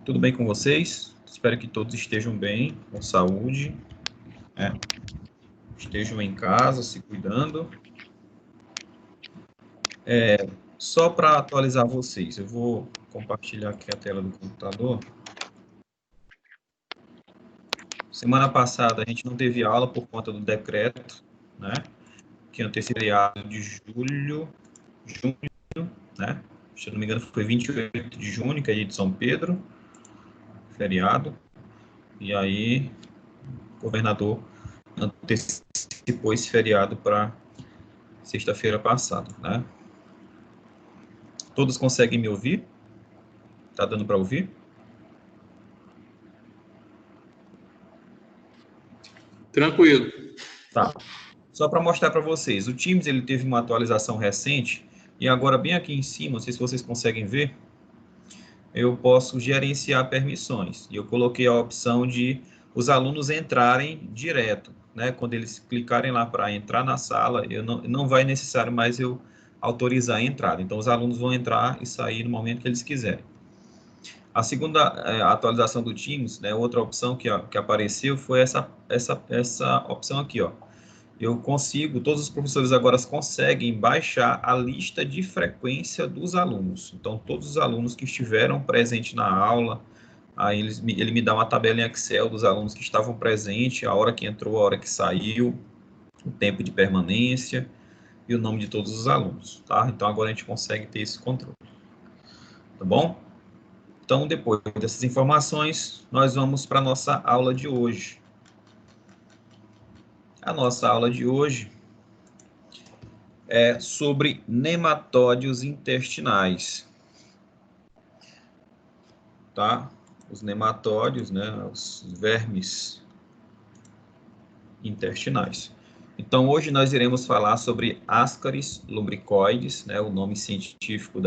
Tudo bem com vocês? Espero que todos estejam bem, com saúde, né? Estejam em casa, se cuidando. Só para atualizar vocês, eu vou compartilhar aqui a tela do computador. Semana passada a gente não teve aula por conta do decreto, né? Que antecedeu de junho, né? Se eu não me engano, foi 28 de junho, que é dia de São Pedro, feriado. E aí, o governador antecipou esse feriado para sexta-feira passada, né? Todos conseguem me ouvir? Tá dando para ouvir? Tranquilo. Tá. Só para mostrar para vocês, o Teams ele teve uma atualização recente e agora bem aqui em cima, não sei se vocês conseguem ver, eu posso gerenciar permissões. E eu coloquei a opção de os alunos entrarem direto, né? Quando eles clicarem lá para entrar na sala, não vai necessário mais eu autorizar a entrada. Então, os alunos vão entrar e sair no momento que eles quiserem. A segunda atualização do Teams, né, outra opção que apareceu foi essa opção aqui, ó. Todos os professores agora conseguem baixar a lista de frequência dos alunos. Então, todos os alunos que estiveram presentes na aula, aí ele me dá uma tabela em Excel dos alunos que estavam presentes, a hora que entrou, a hora que saiu, o tempo de permanência e o nome de todos os alunos, tá? Então, agora a gente consegue ter esse controle, tá bom? Então, depois dessas informações, nós vamos para a nossa aula de hoje. A nossa aula de hoje é sobre nematódios intestinais, tá? Os nematódios, né, os vermes intestinais. Então, hoje nós iremos falar sobre Ascaris lumbricoides, né, o nome científico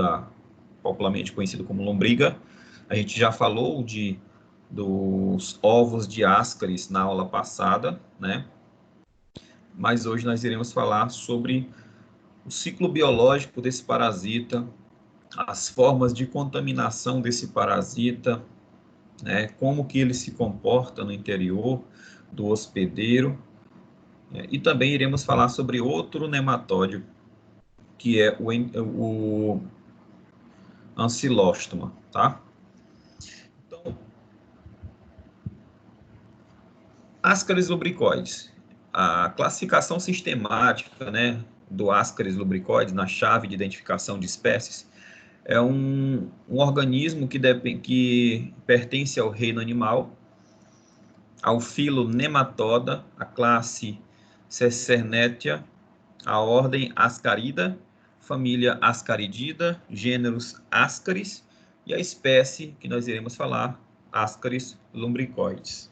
popularmente conhecido como lombriga. A gente já falou dos ovos de Ascaris na aula passada, né? Mas hoje nós iremos falar sobre o ciclo biológico desse parasita, as formas de contaminação desse parasita, né, como que ele se comporta no interior do hospedeiro, e também iremos falar sobre outro nematóide, que é o Ancylostoma, tá? Então, Ascaris lubricoides. A classificação sistemática, né, do Ascaris lubricoides na chave de identificação de espécies é um organismo que pertence ao reino animal, ao filo Nematoda, a classe Cecernetia, a ordem Ascarida, família Ascaridida, gêneros Ascaris e a espécie que nós iremos falar, Ascaris lumbricoides.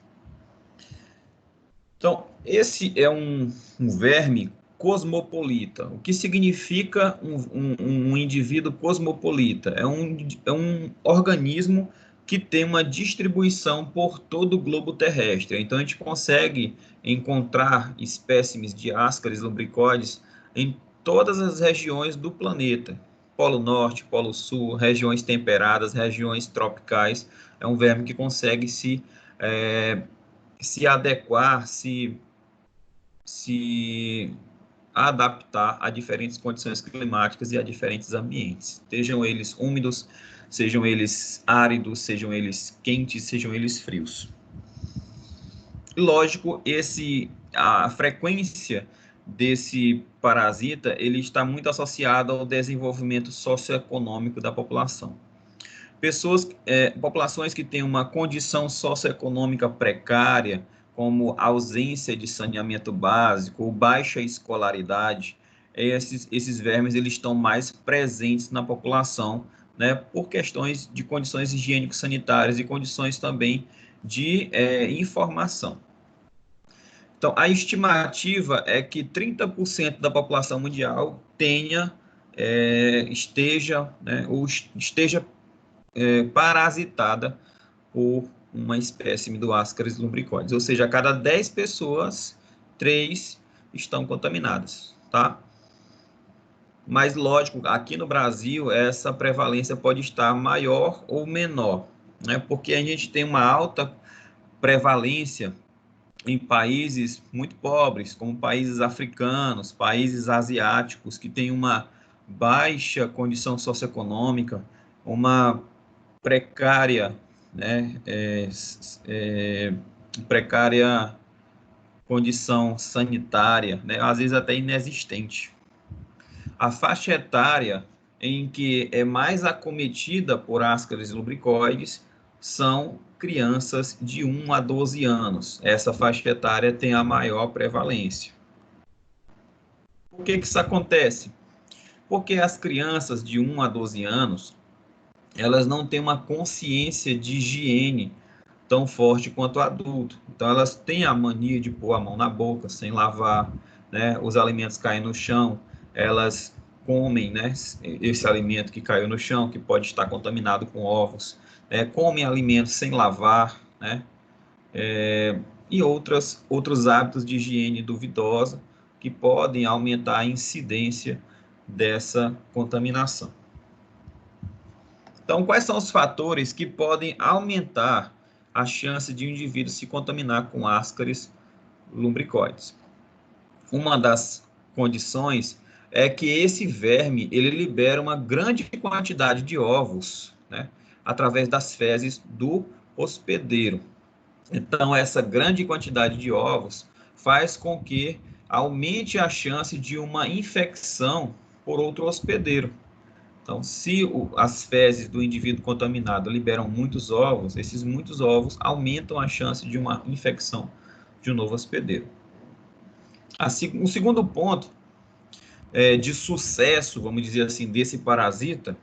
Então, esse é um verme cosmopolita. O que significa um indivíduo cosmopolita? É um organismo que tem uma distribuição por todo o globo terrestre. Então, a gente consegue encontrar espécimes de Ascaris lumbricoides em todas as regiões do planeta. Polo Norte, Polo Sul, regiões temperadas, regiões tropicais. É um verme que consegue se adequar, se adaptar a diferentes condições climáticas e a diferentes ambientes, sejam eles úmidos, sejam eles áridos, sejam eles quentes, sejam eles frios. Lógico, a frequência desse parasita, ele está muito associado ao desenvolvimento socioeconômico da população. Populações que têm uma condição socioeconômica precária, como ausência de saneamento básico ou baixa escolaridade, esses vermes eles estão mais presentes na população, né, por questões de condições higiênico-sanitárias e condições também de informação. Então, a estimativa é que 30% da população mundial esteja parasitada por uma espécime do Ascaris lumbricoides, ou seja, a cada 10 pessoas, 3 estão contaminadas, tá? Mas, lógico, aqui no Brasil, essa prevalência pode estar maior ou menor, né? Porque a gente tem uma alta prevalência em países muito pobres, como países africanos, países asiáticos, que têm uma baixa condição socioeconômica, uma precária, né, precária condição sanitária, né, às vezes até inexistente. A faixa etária em que é mais acometida por ascaris lumbricoides são crianças de 1 a 12 anos. Essa faixa etária tem a maior prevalência. Por que isso acontece? Porque as crianças de 1 a 12 anos, elas não têm uma consciência de higiene tão forte quanto o adulto. Então, elas têm a mania de pôr a mão na boca sem lavar, né? Os alimentos caem no chão, elas comem, né, esse alimento que caiu no chão, que pode estar contaminado com ovos, comem alimentos sem lavar, né? E outros hábitos de higiene duvidosa que podem aumentar a incidência dessa contaminação. Então, quais são os fatores que podem aumentar a chance de um indivíduo se contaminar com ascaris lumbricoides? Uma das condições é que esse verme ele libera uma grande quantidade de ovos, né, através das fezes do hospedeiro. Então, essa grande quantidade de ovos faz com que aumente a chance de uma infecção por outro hospedeiro. Então, se as fezes do indivíduo contaminado liberam muitos ovos, esses muitos ovos aumentam a chance de uma infecção de um novo hospedeiro. Um segundo ponto de sucesso, vamos dizer assim, desse parasita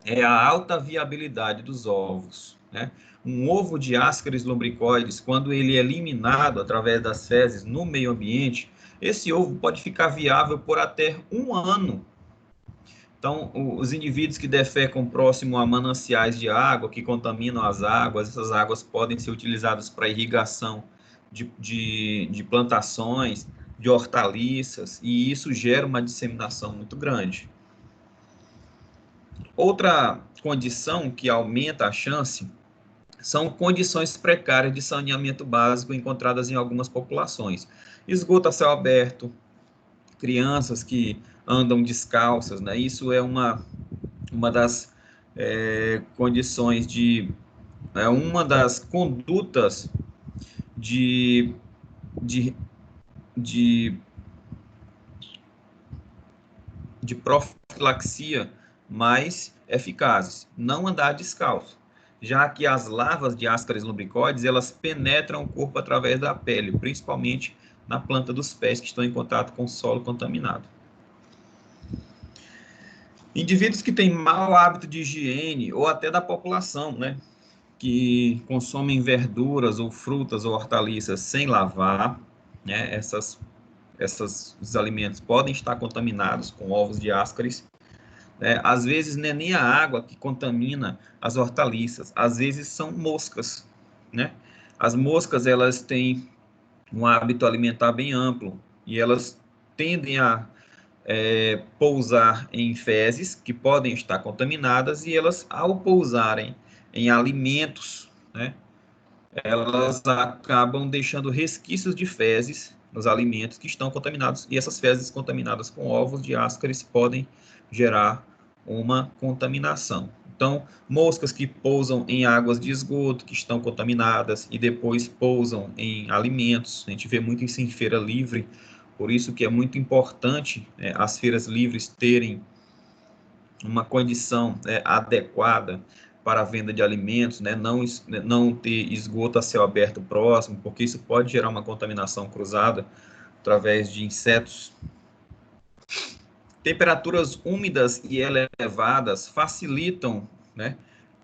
é a alta viabilidade dos ovos, né? Um ovo de ascaris lumbricoides, quando ele é eliminado através das fezes no meio ambiente, esse ovo pode ficar viável por até 1 ano. Então, os indivíduos que defecam próximo a mananciais de água, que contaminam as águas, essas águas podem ser utilizadas para irrigação de plantações, de hortaliças, e isso gera uma disseminação muito grande. Outra condição que aumenta a chance são condições precárias de saneamento básico encontradas em algumas populações. Esgoto a céu aberto, crianças que andam descalças, né? Isso é uma das condições uma das condutas de profilaxia mais eficazes. Não andar descalço, já que as larvas de ascaris lumbricoides, elas penetram o corpo através da pele, principalmente na planta dos pés que estão em contato com o solo contaminado. Indivíduos que têm mau hábito de higiene, ou até da população, né, que consomem verduras ou frutas ou hortaliças sem lavar, né, esses alimentos podem estar contaminados com ovos de ascaris. Às vezes não é nem a água que contamina as hortaliças, às vezes são moscas, né? As moscas, elas têm um hábito alimentar bem amplo e elas tendem a pousar em fezes que podem estar contaminadas e elas, ao pousarem em alimentos, né, elas acabam deixando resquícios de fezes nos alimentos que estão contaminados, e essas fezes contaminadas com ovos de ascaris podem gerar uma contaminação. Então, moscas que pousam em águas de esgoto que estão contaminadas e depois pousam em alimentos, a gente vê muito isso em feira livre, por isso que é muito importante as feiras livres terem uma condição adequada para a venda de alimentos, né? Não ter esgoto a céu aberto próximo, porque isso pode gerar uma contaminação cruzada através de insetos. Temperaturas úmidas e elevadas facilitam, né,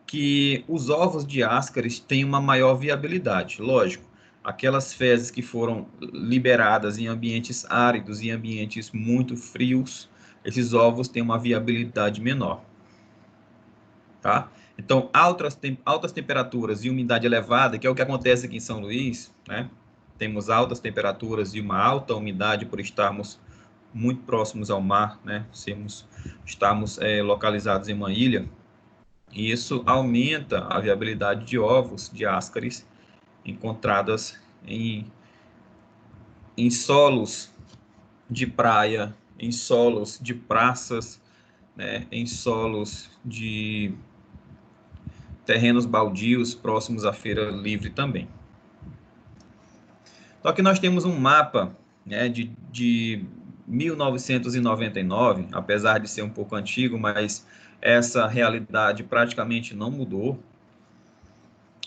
que os ovos de ascaris tenham uma maior viabilidade. Lógico, aquelas fezes que foram liberadas em ambientes áridos e ambientes muito frios, esses ovos têm uma viabilidade menor. Tá? Então, altas temperaturas e umidade elevada, que é o que acontece aqui em São Luís, né? Temos altas temperaturas e uma alta umidade por estarmos muito próximos ao mar, né? Estamos localizados em uma ilha. E isso aumenta a viabilidade de ovos de ascaris encontradas em solos de praia, em solos de praças, né, em solos de terrenos baldios próximos à feira livre também. Então aqui nós temos um mapa, né, de 1999, apesar de ser um pouco antigo, mas essa realidade praticamente não mudou,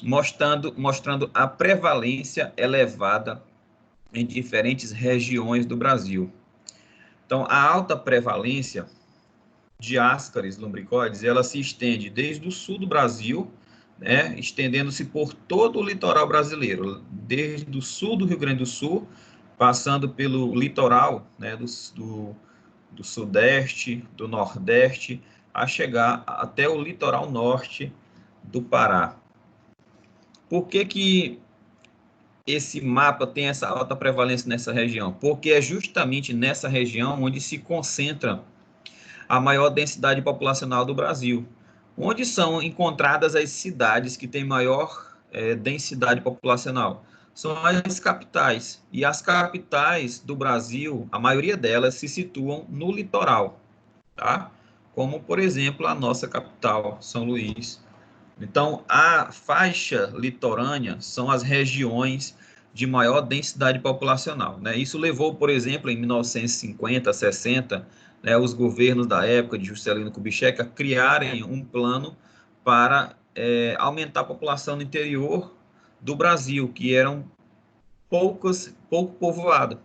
mostrando a prevalência elevada em diferentes regiões do Brasil. Então, a alta prevalência de ascaris lumbricoides, ela se estende desde o sul do Brasil, né, estendendo-se por todo o litoral brasileiro, desde o sul do Rio Grande do Sul, passando pelo litoral, né, do sudeste, do nordeste, a chegar até o litoral norte do Pará. Por que esse mapa tem essa alta prevalência nessa região? Porque é justamente nessa região onde se concentra a maior densidade populacional do Brasil. Onde são encontradas as cidades que têm maior densidade populacional? São as capitais. E as capitais do Brasil, a maioria delas se situam no litoral, tá? Como, por exemplo, a nossa capital, São Luís. Então, a faixa litorânea são as regiões de maior densidade populacional, né? Isso levou, por exemplo, em 1950, 60, né, os governos da época de Juscelino Kubitschek a criarem um plano para aumentar a população no interior do Brasil, que eram pouco povoado.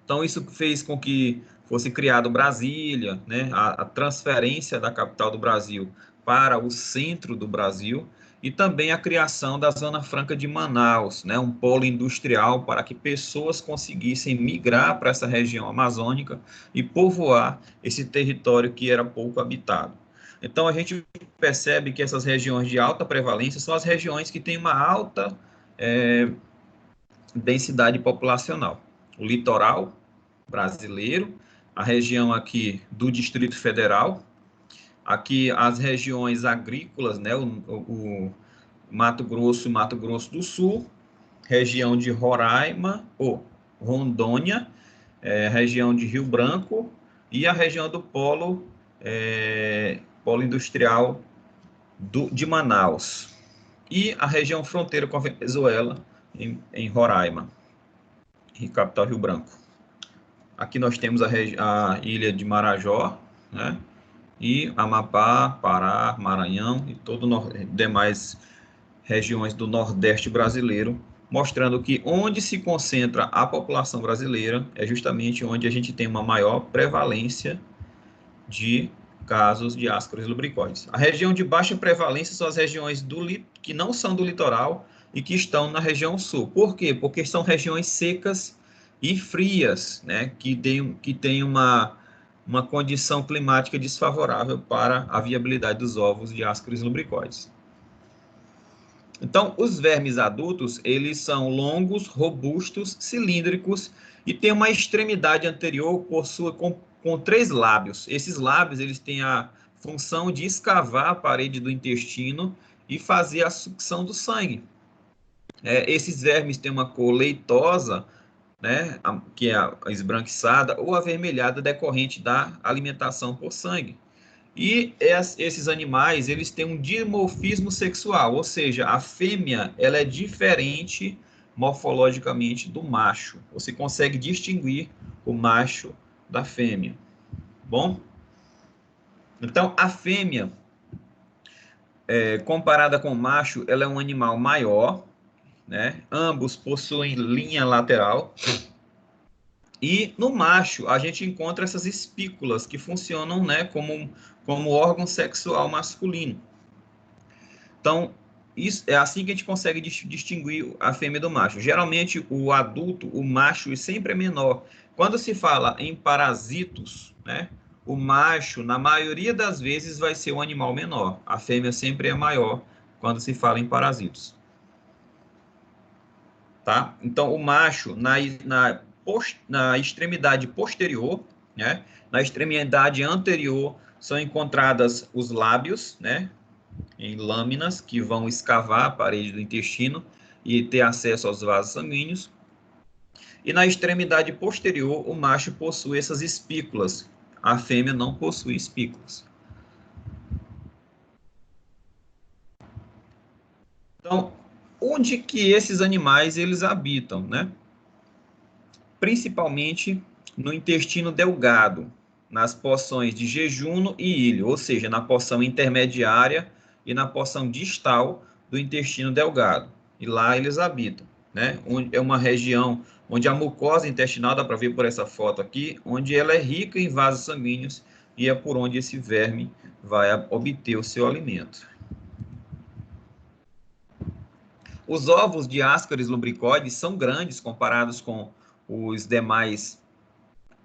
Então, isso fez com que fosse criado Brasília, né, a transferência da capital do Brasil para o centro do Brasil, e também a criação da Zona Franca de Manaus, né, um polo industrial para que pessoas conseguissem migrar para essa região amazônica e povoar esse território que era pouco habitado. Então, a gente percebe que essas regiões de alta prevalência são as regiões que têm uma alta densidade populacional. O litoral brasileiro, a região aqui do Distrito Federal, aqui as regiões agrícolas, né, o Mato Grosso e Mato Grosso do Sul, região de Roraima, ou Rondônia, região de Rio Branco, e a região do polo industrial de Manaus, e a região fronteira com a Venezuela, em Roraima, e capital Rio Branco. Aqui nós temos a ilha de Marajó, né? E Amapá, Pará, Maranhão e todas as demais regiões do Nordeste brasileiro, mostrando que onde se concentra a população brasileira é justamente onde a gente tem uma maior prevalência de casos de ascaris lumbricoides. A região de baixa prevalência são as regiões que não são do litoral e que estão na região sul. Por quê? Porque são regiões secas e frias, né, que tem uma condição climática desfavorável para a viabilidade dos ovos de ascaris lumbricoides. Então, os vermes adultos, eles são longos, robustos, cilíndricos e têm uma extremidade anterior com 3 lábios. Esses lábios, eles têm a função de escavar a parede do intestino e fazer a sucção do sangue. Esses vermes têm uma cor leitosa, né, que é a esbranquiçada ou avermelhada decorrente da alimentação por sangue. E esses animais, eles têm um dimorfismo sexual, ou seja, a fêmea, ela é diferente morfologicamente do macho. Você consegue distinguir o macho da fêmea. Bom? Então, a fêmea, comparada com o macho, ela é um animal maior, né? Ambos possuem linha lateral. E no macho, a gente encontra essas espículas que funcionam, né, como órgão sexual masculino. Então, isso, é assim que a gente consegue distinguir a fêmea do macho. Geralmente, o adulto, o macho, sempre é menor. Quando se fala em parasitos, né, o macho, na maioria das vezes, vai ser um animal menor. A fêmea sempre é maior quando se fala em parasitos. Tá? Então, o macho, na extremidade posterior, né, na extremidade anterior, são encontradas os lábios, né, em lâminas que vão escavar a parede do intestino e ter acesso aos vasos sanguíneos. E na extremidade posterior, o macho possui essas espículas. A fêmea não possui espículas. Então, onde que esses animais eles habitam, né? Principalmente no intestino delgado, nas porções de jejuno e ilho, ou seja, na porção intermediária e na porção distal do intestino delgado. E lá eles habitam, né? É uma região onde a mucosa intestinal, dá para ver por essa foto aqui, onde ela é rica em vasos sanguíneos e é por onde esse verme vai obter o seu alimento. Os ovos de Ascaris lubricoides são grandes comparados com os demais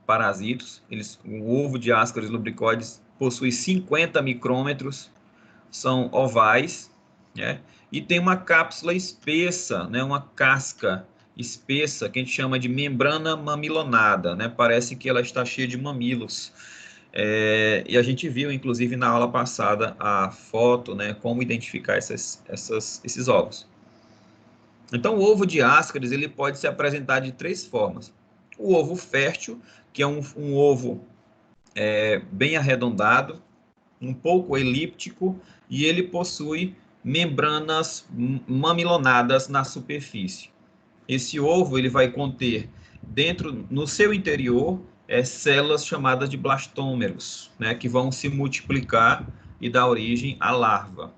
parasitos. O ovo de Ascaris lubricoides possui 50 micrômetros, são ovais, né? E tem uma cápsula espessa, né? Uma casca espessa, que a gente chama de membrana mamilonada, né? Parece que ela está cheia de mamilos. E a gente viu, inclusive, na aula passada, a foto, né? Como identificar esses ovos. Então, o ovo de Ascaris ele pode se apresentar de três formas. O ovo fértil, que é um ovo bem arredondado, um pouco elíptico, e ele possui membranas mamilonadas na superfície. Esse ovo ele vai conter no seu interior, células chamadas de blastômeros, né, que vão se multiplicar e dar origem à larva.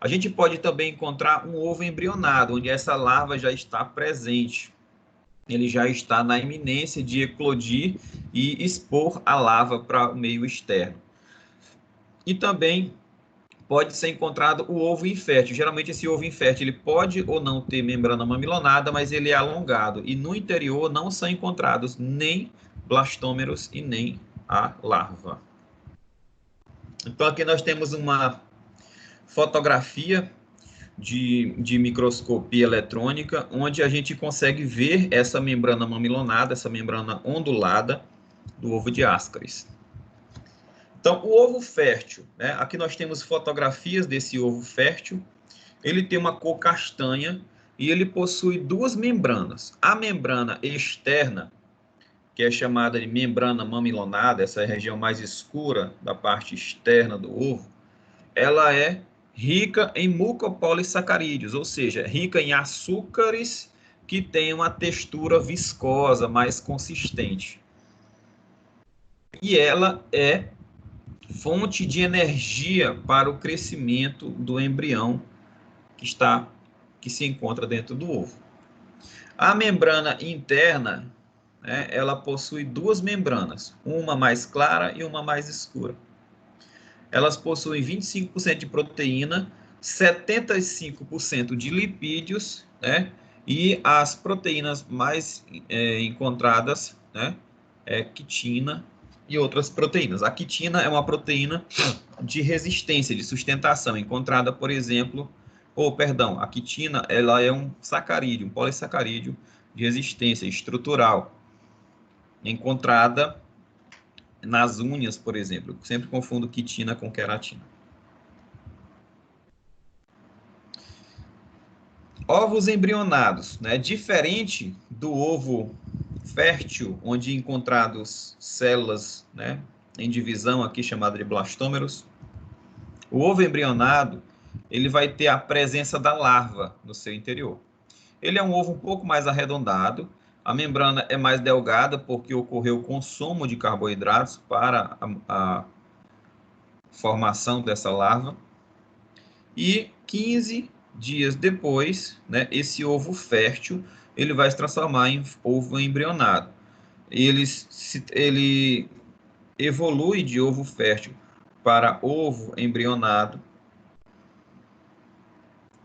A gente pode também encontrar um ovo embrionado, onde essa larva já está presente. Ele já está na iminência de eclodir e expor a larva para o meio externo. E também pode ser encontrado o ovo infértil. Geralmente esse ovo infértil ele pode ou não ter membrana mamilonada, mas ele é alongado. E no interior não são encontrados nem blastômeros e nem a larva. Então aqui nós temos uma fotografia de microscopia eletrônica, onde a gente consegue ver essa membrana mamilonada, essa membrana ondulada do ovo de Ascaris. Então, o ovo fértil, né? Aqui nós temos fotografias desse ovo fértil. Ele tem uma cor castanha e ele possui duas membranas. A membrana externa, que é chamada de membrana mamilonada, essa é a região mais escura da parte externa do ovo, ela é rica em mucopolissacarídeos, ou seja, rica em açúcares que têm uma textura viscosa, mais consistente. E ela é fonte de energia para o crescimento do embrião que se encontra dentro do ovo. A membrana interna, né, ela possui duas membranas, uma mais clara e uma mais escura. Elas possuem 25% de proteína, 75% de lipídios, né? E as proteínas mais encontradas, né? Quitina e outras proteínas. A quitina é uma proteína de resistência, de sustentação, encontrada, por exemplo, a quitina, ela é um sacarídeo, um polissacarídeo de resistência estrutural, encontrada nas unhas, por exemplo. Eu sempre confundo quitina com queratina. Ovos embrionados, né? Diferente do ovo fértil, onde encontrados células, né, em divisão aqui chamada de blastômeros, o ovo embrionado ele vai ter a presença da larva no seu interior. Ele é um ovo um pouco mais arredondado, a membrana é mais delgada porque ocorreu o consumo de carboidratos para a formação dessa larva. E 15 dias depois, né, esse ovo fértil ele vai se transformar em ovo embrionado. Ele evolui de ovo fértil para ovo embrionado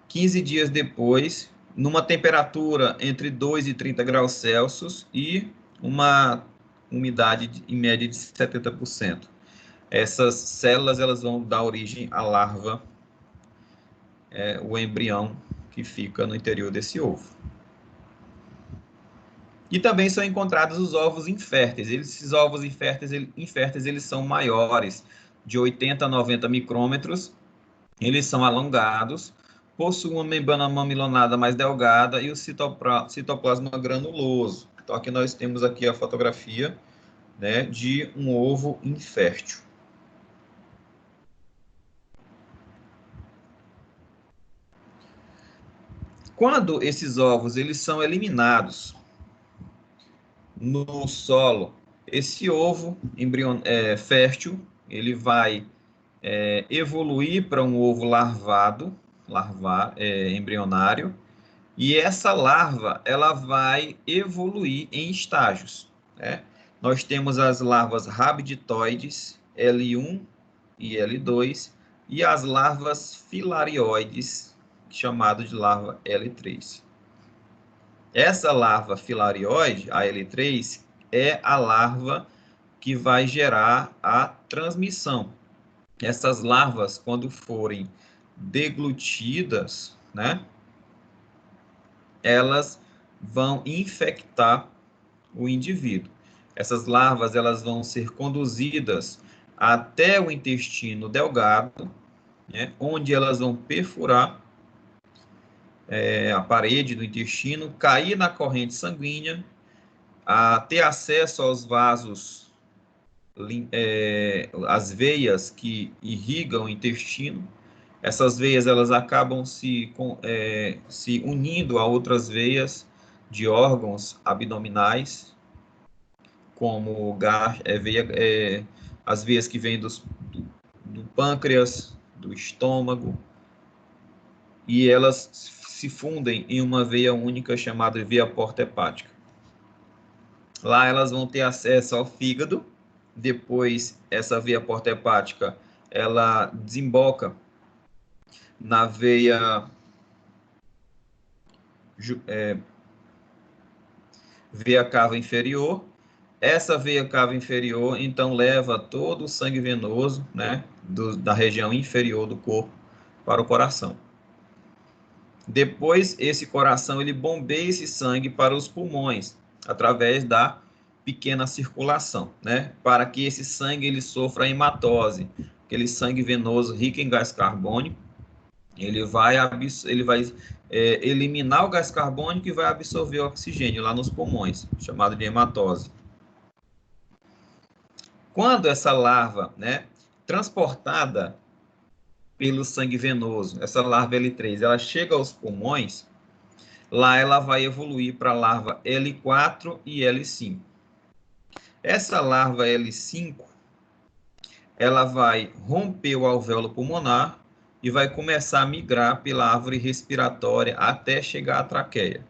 15 dias depois, numa temperatura entre 2 e 30 graus Celsius e uma umidade em média de 70%. Essas células elas vão dar origem à larva, o embrião que fica no interior desse ovo. E também são encontrados os ovos inférteis. Esses ovos inférteis eles são maiores, de 80 a 90 micrômetros, Eles são alongados, possuem uma membrana mamilonada mais delgada e o citoplasma granuloso. Então, aqui nós temos aqui a fotografia, né, de um ovo infértil. Quando esses ovos eles são eliminados no solo, esse ovo fértil ele vai evoluir para um ovo embrionário, e essa larva ela vai evoluir em estágios, né? Nós temos as larvas rabditoides L1 e L2 e as larvas filarioides, chamado de larva L3. Essa larva filarioide, a L3, é a larva que vai gerar a transmissão. Essas larvas, quando forem deglutidas, né, elas vão infectar o indivíduo. Essas larvas elas vão ser conduzidas até o intestino delgado, né, onde elas vão perfurar a parede do intestino, cair na corrente sanguínea, ter acesso aos vasos, as veias que irrigam o intestino. Essas veias elas acabam se unindo a outras veias de órgãos abdominais, como as veias que vêm do pâncreas, do estômago, e elas se fundem em uma veia única chamada via porta hepática. Lá elas vão ter acesso ao fígado, depois essa via porta hepática ela desemboca na veia cava inferior. Essa veia cava inferior, então, leva todo o sangue venoso, né, da região inferior do corpo para o coração. Depois, esse coração, ele bombeia esse sangue para os pulmões, através da pequena circulação, né, para que esse sangue ele sofra hematose, aquele sangue venoso rico em gás carbônico, ele vai eliminar o gás carbônico e vai absorver o oxigênio lá nos pulmões, chamado de hematose. Quando essa larva, né, transportada pelo sangue venoso, essa larva L3, ela chega aos pulmões, lá ela vai evoluir para a larva L4 e L5. Essa larva L5, ela vai romper o alvéolo pulmonar e vai começar a migrar pela árvore respiratória até chegar à traqueia.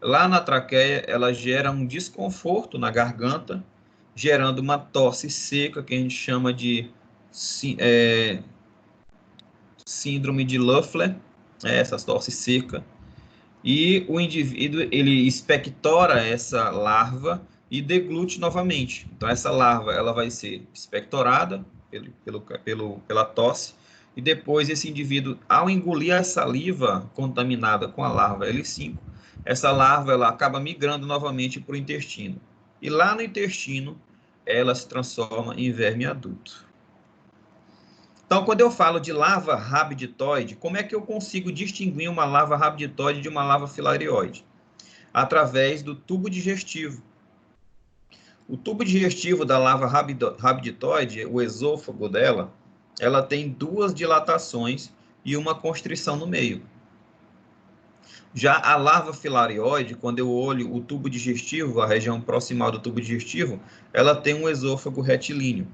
Lá na traqueia, ela gera um desconforto na garganta, gerando uma tosse seca, que a gente chama de síndrome de Leffler, essa tosse seca. E o indivíduo, ele expectora essa larva e deglute novamente. Então, essa larva ela vai ser expectorada pela tosse, e depois esse indivíduo, ao engolir a saliva contaminada com a larva L5, essa larva ela acaba migrando novamente para o intestino. E lá no intestino, ela se transforma em verme adulto. Então, quando eu falo de larva rabditoide, como é que eu consigo distinguir uma larva rabditoide de uma larva filarioide? Através do tubo digestivo. O tubo digestivo da larva rabditoide, o esôfago dela, ela tem duas dilatações e uma constrição no meio. Já a larva filarioide, quando eu olho o tubo digestivo, a região proximal do tubo digestivo, ela tem um esôfago retilíneo.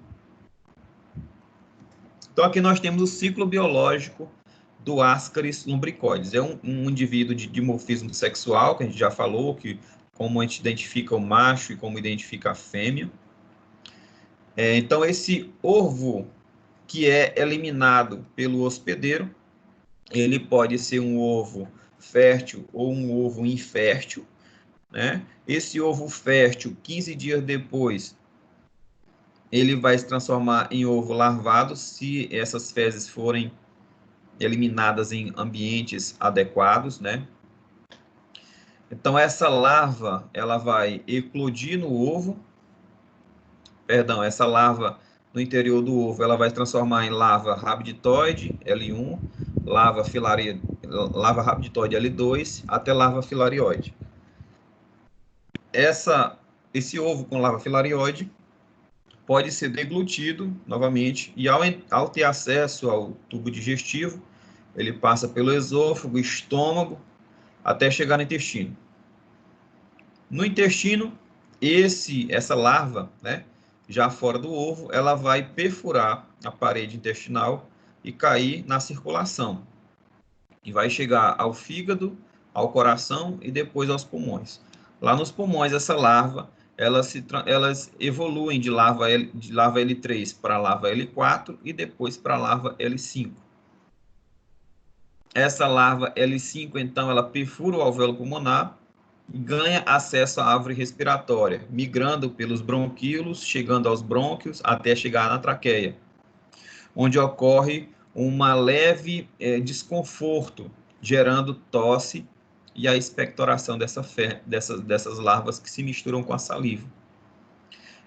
Então, aqui nós temos o ciclo biológico do Ascaris lumbricoides. É um indivíduo de dimorfismo sexual, que a gente já falou, como a gente identifica o macho e como identifica a fêmea. Então, esse ovo que é eliminado pelo hospedeiro, ele pode ser um ovo fértil ou um ovo infértil, né? Esse ovo fértil, 15 dias depois, ele vai se transformar em ovo larvado, se essas fezes forem eliminadas em ambientes adequados, né? Então, essa larva, ela vai eclodir no ovo, essa larva no interior do ovo, ela vai se transformar em larva rabditoide, L1, larva rabditoide, L2, até larva filarioide. Esse ovo com larva filarioide pode ser deglutido novamente, e ao ter acesso ao tubo digestivo, ele passa pelo esôfago, estômago, até chegar no intestino. No intestino, essa larva, né, já fora do ovo, ela vai perfurar a parede intestinal e cair na circulação. E vai chegar ao fígado, ao coração e depois aos pulmões. Lá nos pulmões, essa larva, elas evoluem de larva L3 para larva L4 e depois para larva L5. Essa larva L5, então, ela perfura o alvéolo pulmonar e ganha acesso à árvore respiratória, migrando pelos bronquíolos, chegando aos brônquios, até chegar na traqueia, onde ocorre uma leve desconforto, gerando tosse e a expectoração dessas larvas que se misturam com a saliva.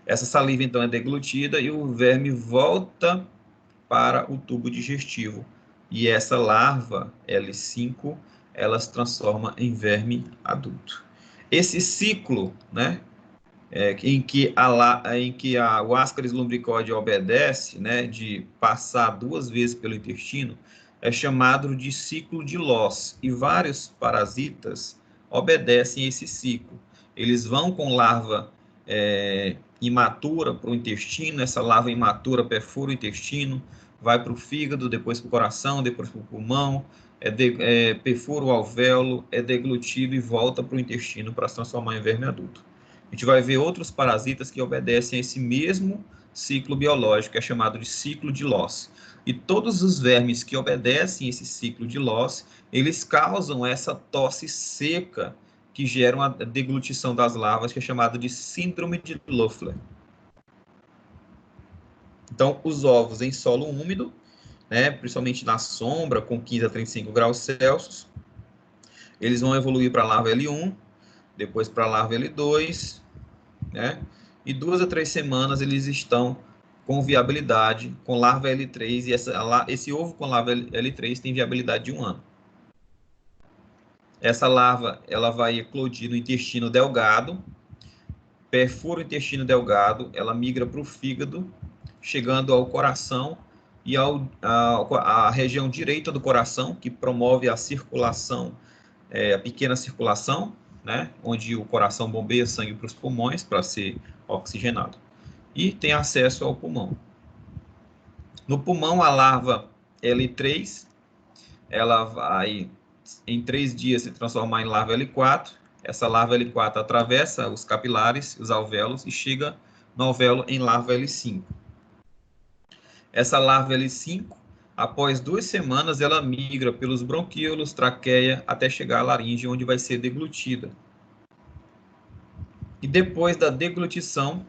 Essa saliva, então, é deglutida e o verme volta para o tubo digestivo. E essa larva, L5, ela se transforma em verme adulto. Esse ciclo, né, em que o Ascaris lumbricoide obedece, né, de passar 2 vezes pelo intestino, é chamado de ciclo de Loss. E vários parasitas obedecem esse ciclo. Eles vão com larva imatura para o intestino, essa larva imatura perfura o intestino, vai para o fígado, depois para o coração, depois para o pulmão, perfura o alvéolo, é deglutido e volta para o intestino para se transformar em verme adulto. A gente vai ver outros parasitas que obedecem a esse mesmo ciclo biológico, que é chamado de ciclo de Loss. E todos os vermes que obedecem esse ciclo de Loss, eles causam essa tosse seca que gera uma deglutição das larvas, que é chamada de síndrome de Loeffler. Então, os ovos em solo úmido, né, principalmente na sombra, com 15 a 35 graus Celsius, eles vão evoluir para a larva L1, depois para a larva L2, né, e 2 a 3 semanas eles estão com viabilidade com larva L3, e esse ovo com larva L3 tem viabilidade de 1 ano. Essa larva, ela vai eclodir no intestino delgado, perfura o intestino delgado, ela migra para o fígado, chegando ao coração e à região direita do coração, que promove a circulação, a pequena circulação, né, onde o coração bombeia sangue para os pulmões para ser oxigenado. E tem acesso ao pulmão. No pulmão, a larva L3, ela vai, em 3 dias, se transformar em larva L4. Essa larva L4 atravessa os capilares, os alvéolos, e chega no alvéolo em larva L5. Essa larva L5, após 2 semanas, ela migra pelos bronquíolos, traqueia, até chegar à laringe, onde vai ser deglutida. E depois da deglutição,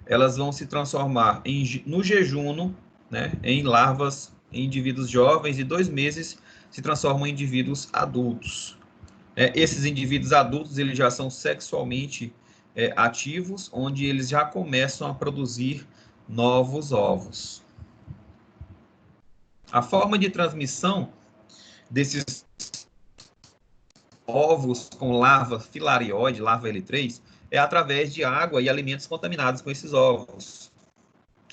elas vão se transformar no jejuno, né, em larvas, em indivíduos jovens, e 2 meses se transformam em indivíduos adultos. Esses indivíduos adultos, eles já são sexualmente ativos, onde eles já começam a produzir novos ovos. A forma de transmissão desses ovos com larva filarioide, larva L3, é através de água e alimentos contaminados com esses ovos.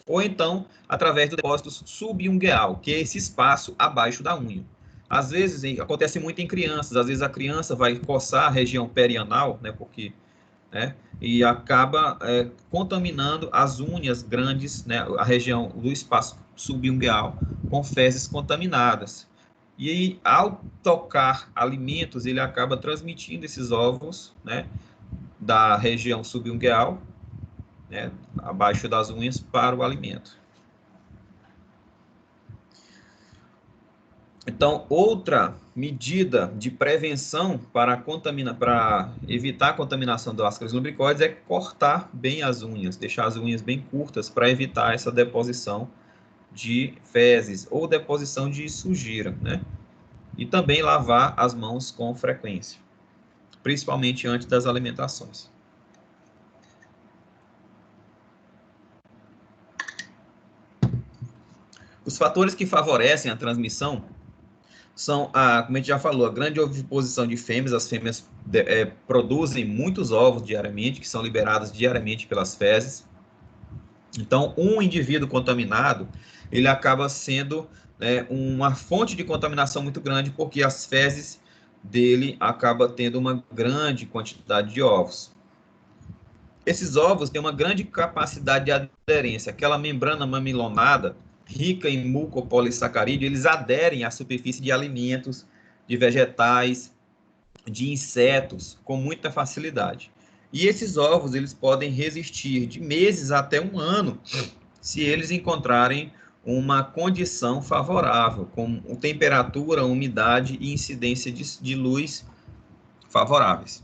Ou então, através do depósito subungueal, que é esse espaço abaixo da unha. Às vezes, acontece muito em crianças, às vezes a criança vai coçar a região perianal, né, e acaba contaminando as unhas grandes, né, a região do espaço subungueal, com fezes contaminadas. E aí, ao tocar alimentos, ele acaba transmitindo esses ovos, né, da região subungueal, né, abaixo das unhas, para o alimento. Então, outra medida de prevenção para evitar a contaminação do Ascaris lumbricoides é cortar bem as unhas, deixar as unhas bem curtas para evitar essa deposição de fezes ou deposição de sujeira, né? E também lavar as mãos com frequência, principalmente antes das alimentações. Os fatores que favorecem a transmissão são, como a gente já falou, a grande oviposição de fêmeas. As fêmeas produzem muitos ovos diariamente, que são liberados diariamente pelas fezes. Então, um indivíduo contaminado, ele acaba sendo uma fonte de contaminação muito grande, porque as fezes dele acabam tendo uma grande quantidade de ovos. Esses ovos têm uma grande capacidade de aderência. Aquela membrana mamilonada, rica em mucopolissacarídeo, eles aderem à superfície de alimentos, de vegetais, de insetos, com muita facilidade. E esses ovos, eles podem resistir de meses até um ano, se eles encontrarem uma condição favorável, com temperatura, umidade e incidência de luz favoráveis.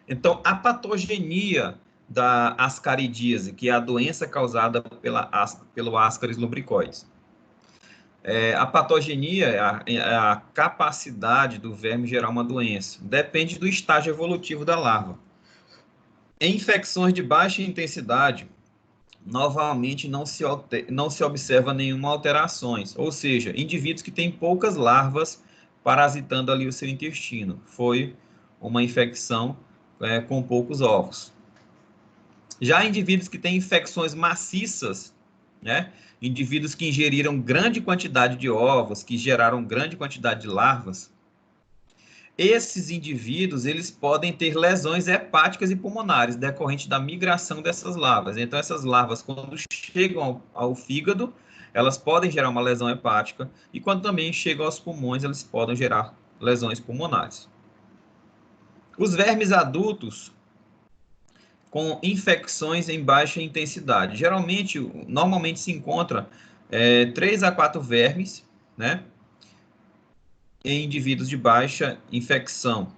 Então, a patogenia da ascaridíase, que é a doença causada pelo Ascaris lubricoides. A patogenia é a capacidade do verme gerar uma doença. Depende do estágio evolutivo da larva. Em infecções de baixa intensidade, novamente não se observa nenhuma alterações, ou seja, indivíduos que têm poucas larvas parasitando ali o seu intestino. Foi uma infecção com poucos ovos. Já indivíduos que têm infecções maciças, né? Indivíduos que ingeriram grande quantidade de ovos, que geraram grande quantidade de larvas, esses indivíduos, eles podem ter lesões hepáticas e pulmonares decorrente da migração dessas larvas. Então, essas larvas, quando chegam ao fígado, elas podem gerar uma lesão hepática, e quando também chegam aos pulmões, eles podem gerar lesões pulmonares. Os vermes adultos com infecções em baixa intensidade. Normalmente se encontra 3 a 4 vermes, né, em indivíduos de baixa infecção.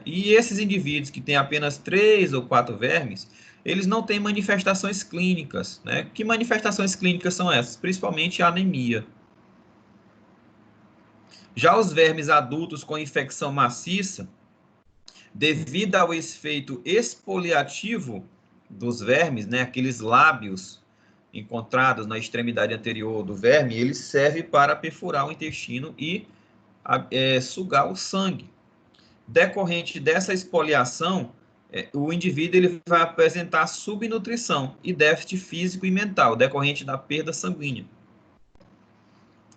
E esses indivíduos que têm apenas 3 ou 4 vermes, eles não têm manifestações clínicas, né? Que manifestações clínicas são essas? Principalmente a anemia. Já os vermes adultos com infecção maciça, devido ao efeito exfoliativo dos vermes, né, aqueles lábios encontrados na extremidade anterior do verme, ele serve para perfurar o intestino e sugar o sangue. Decorrente dessa esfoliação, o indivíduo ele vai apresentar subnutrição e déficit físico e mental, decorrente da perda sanguínea.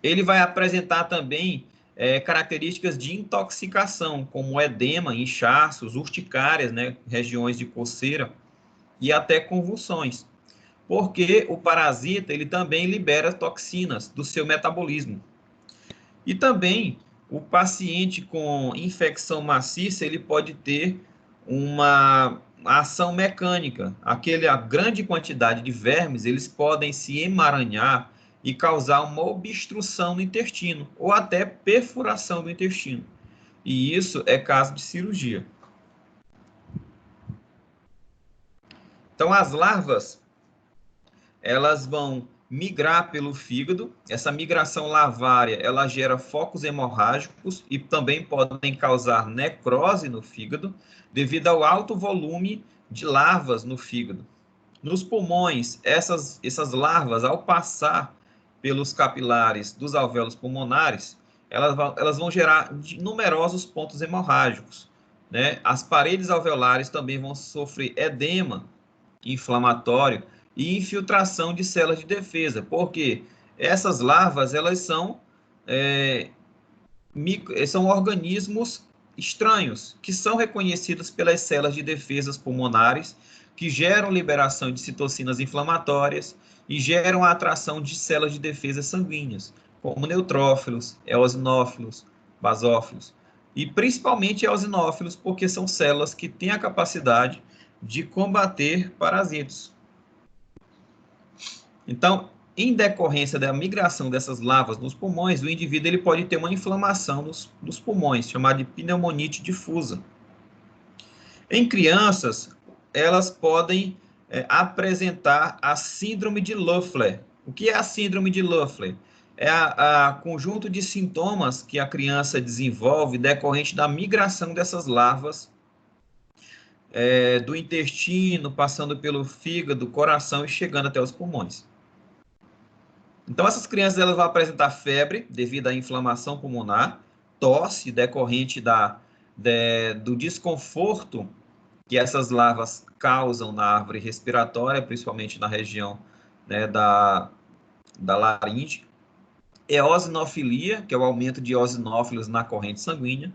Ele vai apresentar também características de intoxicação, como edema, inchaços, urticárias, né, regiões de coceira e até convulsões, porque o parasita ele também libera toxinas do seu metabolismo. E também o paciente com infecção maciça ele pode ter uma ação mecânica. A grande quantidade de vermes eles podem se emaranhar e causar uma obstrução no intestino, ou até perfuração do intestino. E isso é caso de cirurgia. Então, as larvas, elas vão migrar pelo fígado. Essa migração larvária, ela gera focos hemorrágicos e também podem causar necrose no fígado, devido ao alto volume de larvas no fígado. Nos pulmões, essas larvas, ao passar pelos capilares dos alvéolos pulmonares, elas vão gerar numerosos pontos hemorrágicos, né? As paredes alveolares também vão sofrer edema inflamatório e infiltração de células de defesa, porque essas larvas elas são organismos estranhos, que são reconhecidos pelas células de defesa pulmonares, que geram liberação de citocinas inflamatórias e geram a atração de células de defesa sanguíneas, como neutrófilos, eosinófilos, basófilos, e principalmente eosinófilos, porque são células que têm a capacidade de combater parasitos. Então, em decorrência da migração dessas larvas nos pulmões, o indivíduo ele pode ter uma inflamação nos pulmões, chamada de pneumonite difusa. Em crianças, elas podem apresentar a síndrome de Löffler. O que é a síndrome de Löffler? É a conjunto de sintomas que a criança desenvolve decorrente da migração dessas larvas do intestino, passando pelo fígado, coração e chegando até os pulmões. Então, essas crianças elas vão apresentar febre devido à inflamação pulmonar, tosse decorrente do desconforto que essas larvas causam na árvore respiratória, principalmente na região, né, da laringe, eosinofilia, que é o aumento de eosinófilos na corrente sanguínea,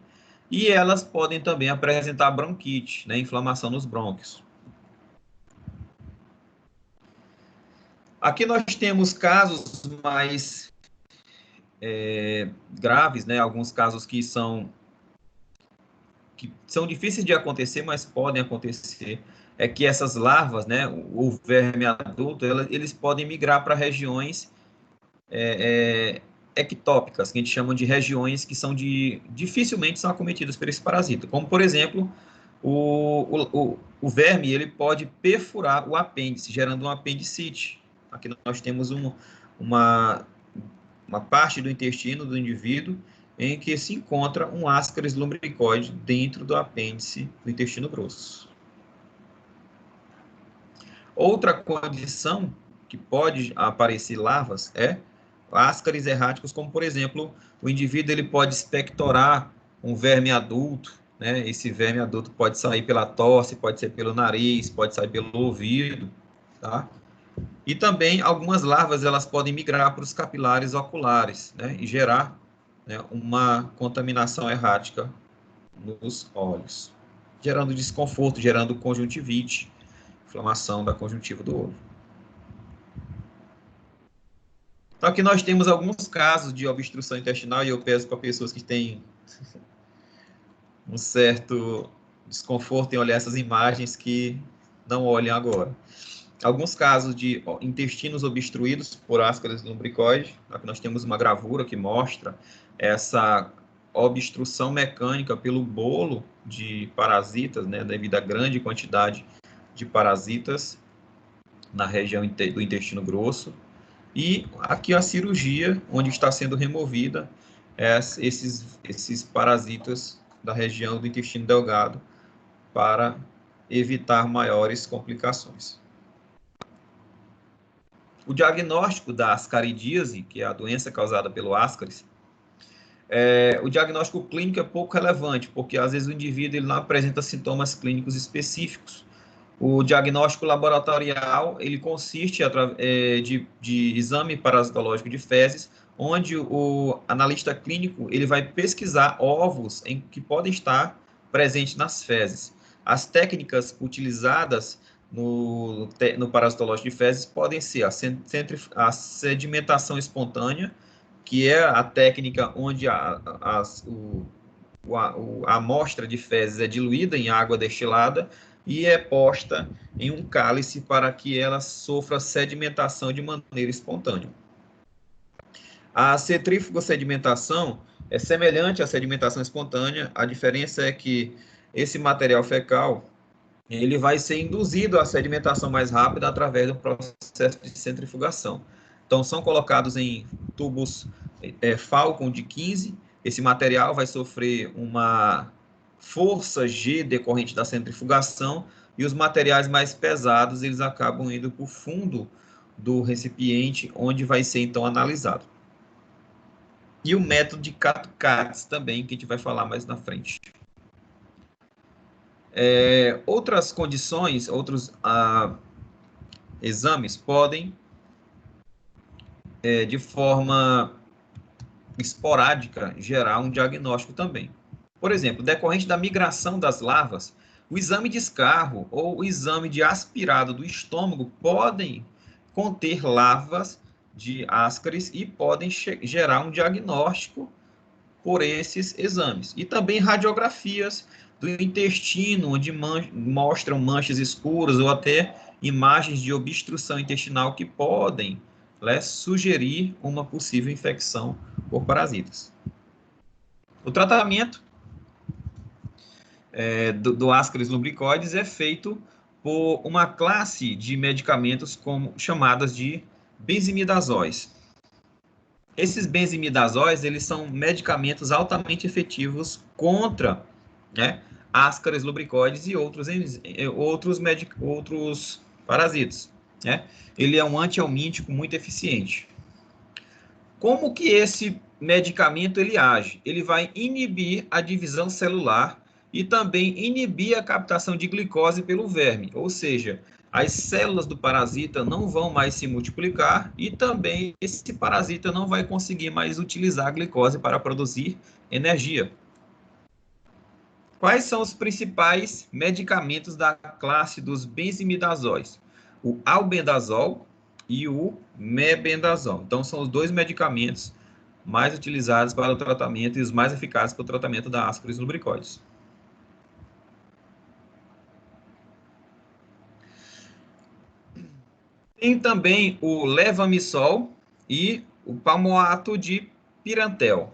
e elas podem também apresentar bronquite, né, inflamação nos brônquios. Aqui nós temos casos mais graves, né, alguns casos que são difíceis de acontecer, mas podem acontecer, é que essas larvas, né, o verme adulto, eles podem migrar para regiões ectópicas, que a gente chama de regiões que dificilmente são acometidas por esse parasita, como, por exemplo, o verme ele pode perfurar o apêndice, gerando um apendicite. Aqui nós temos uma parte do intestino do indivíduo em que se encontra um Ascaris lumbricoide dentro do apêndice do intestino grosso. Outra condição que pode aparecer larvas é Ascaris erráticos, como, por exemplo, o indivíduo ele pode expectorar um verme adulto, né? Esse verme adulto pode sair pela tosse, pode ser pelo nariz, pode sair pelo ouvido, tá? E também algumas larvas elas podem migrar para os capilares oculares, né? E gerar, né, uma contaminação errática nos olhos, gerando desconforto, gerando conjuntivite, inflamação da conjuntiva do olho. Então, aqui nós temos alguns casos de obstrução intestinal, e eu peço para pessoas que têm um certo desconforto em olhar essas imagens que não olhem agora. Alguns casos de intestinos obstruídos por Ascaris lumbricoide. Aqui nós temos uma gravura que mostra essa obstrução mecânica pelo bolo de parasitas, né, devido à grande quantidade de parasitas na região do intestino grosso. E aqui a cirurgia, onde está sendo removida esses parasitas da região do intestino delgado para evitar maiores complicações. O diagnóstico da ascaridíase, que é a doença causada pelo Ascaris, o diagnóstico clínico é pouco relevante, porque às vezes o indivíduo ele não apresenta sintomas clínicos específicos. O diagnóstico laboratorial ele consiste de exame parasitológico de fezes, onde o analista clínico ele vai pesquisar ovos que podem estar presentes nas fezes. As técnicas utilizadas no parasitológico de fezes podem ser a sedimentação espontânea, que é a técnica onde a amostra de fezes é diluída em água destilada e é posta em um cálice para que ela sofra sedimentação de maneira espontânea. A centrífugo-sedimentação é semelhante à sedimentação espontânea, a diferença é que esse material fecal ele vai ser induzido à sedimentação mais rápida através do processo de centrifugação. Então, são colocados em tubos Falcon de 15, esse material vai sofrer uma força G decorrente da centrifugação e os materiais mais pesados eles acabam indo para o fundo do recipiente, onde vai ser então analisado. E o método de Kato-Katz também, que a gente vai falar mais na frente. Outras condições, outros exames podem, de forma esporádica, gerar um diagnóstico também. Por exemplo, decorrente da migração das larvas, o exame de escarro ou o exame de aspirado do estômago podem conter larvas de Ascaris e podem gerar um diagnóstico por esses exames. E também radiografias do intestino, onde mostram manchas escuras ou até imagens de obstrução intestinal que podem sugerir uma possível infecção por parasitas. O tratamento do Ascaris lumbricoides é feito por uma classe de medicamentos chamadas de benzimidazóis. Esses benzimidazóis, eles são medicamentos altamente efetivos contra, né, Ascaris lumbricoides e outros parasitas, né? Ele é um antihelmíntico muito eficiente. Como que esse medicamento ele age? Ele vai inibir a divisão celular e também inibir a captação de glicose pelo verme, ou seja, as células do parasita não vão mais se multiplicar e também esse parasita não vai conseguir mais utilizar a glicose para produzir energia. Quais são os principais medicamentos da classe dos benzimidazóis? O albendazol e o mebendazol. Então, são os dois medicamentos mais utilizados para o tratamento e os mais eficazes para o tratamento da Ascaris lubricoides. Tem também o levamisol e o palmoato de pirantel.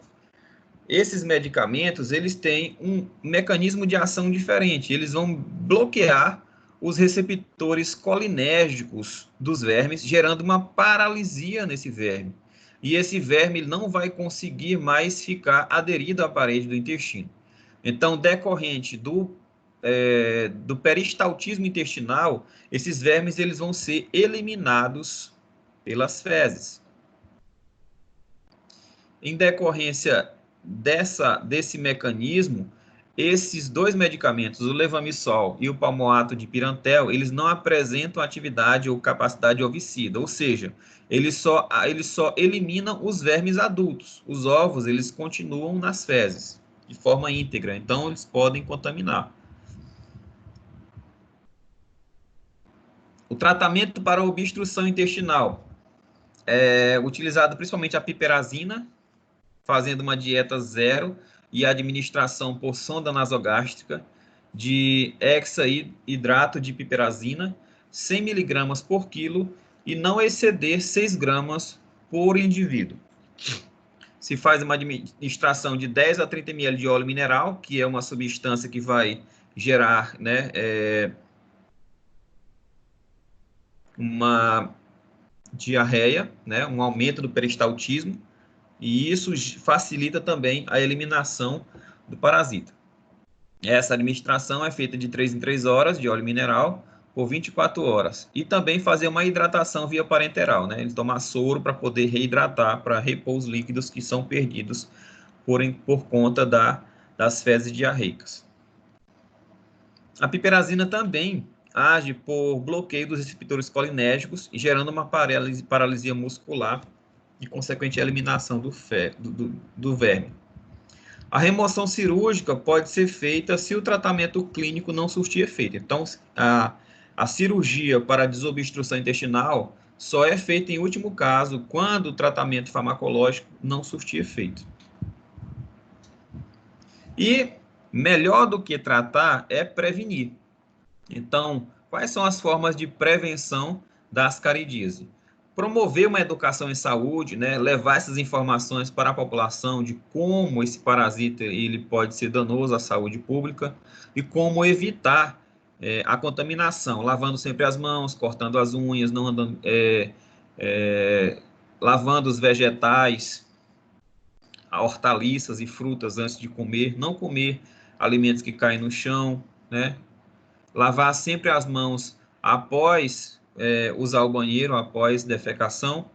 Esses medicamentos, eles têm um mecanismo de ação diferente. Eles vão bloquear os receptores colinérgicos dos vermes, gerando uma paralisia nesse verme. E esse verme não vai conseguir mais ficar aderido à parede do intestino. Então, decorrente do peristaltismo intestinal, esses vermes eles vão ser eliminados pelas fezes. Em decorrência desse mecanismo, esses dois medicamentos, o levamisol e o palmoato de pirantel, eles não apresentam atividade ou capacidade ovicida, ou seja, eles só eliminam os vermes adultos. Os ovos, eles continuam nas fezes, de forma íntegra, então eles podem contaminar. O tratamento para obstrução intestinal é utilizado principalmente a piperazina, fazendo uma dieta zero e administração por sonda nasogástrica de hexahidrato de piperazina, 100 mg por quilo e não exceder 6 gramas por indivíduo. Se faz uma administração de 10 a 30 ml de óleo mineral, que é uma substância que vai gerar, né, uma diarreia, né, um aumento do peristaltismo, e isso facilita também a eliminação do parasita. Essa administração é feita de 3 em 3 horas de óleo mineral por 24 horas. E também fazer uma hidratação via parenteral, né? Ele tomar soro para poder reidratar, para repor os líquidos que são perdidos por conta das fezes diarreicas. A piperazina também age por bloqueio dos receptores colinérgicos, gerando uma paralisia muscular e consequente eliminação do verme. A remoção cirúrgica pode ser feita se o tratamento clínico não surtir efeito. Então, a cirurgia para desobstrução intestinal só é feita em último caso, quando o tratamento farmacológico não surtir efeito. E melhor do que tratar é prevenir. Então, quais são as formas de prevenção da ascaridíase? Promover uma educação em saúde, né, levar essas informações para a população de como esse parasita ele pode ser danoso à saúde pública e como evitar a contaminação, lavando sempre as mãos, cortando as unhas, não andando, lavando os vegetais, hortaliças e frutas antes de comer, não comer alimentos que caem no chão, né? Lavar sempre as mãos após usar o banheiro, após defecação.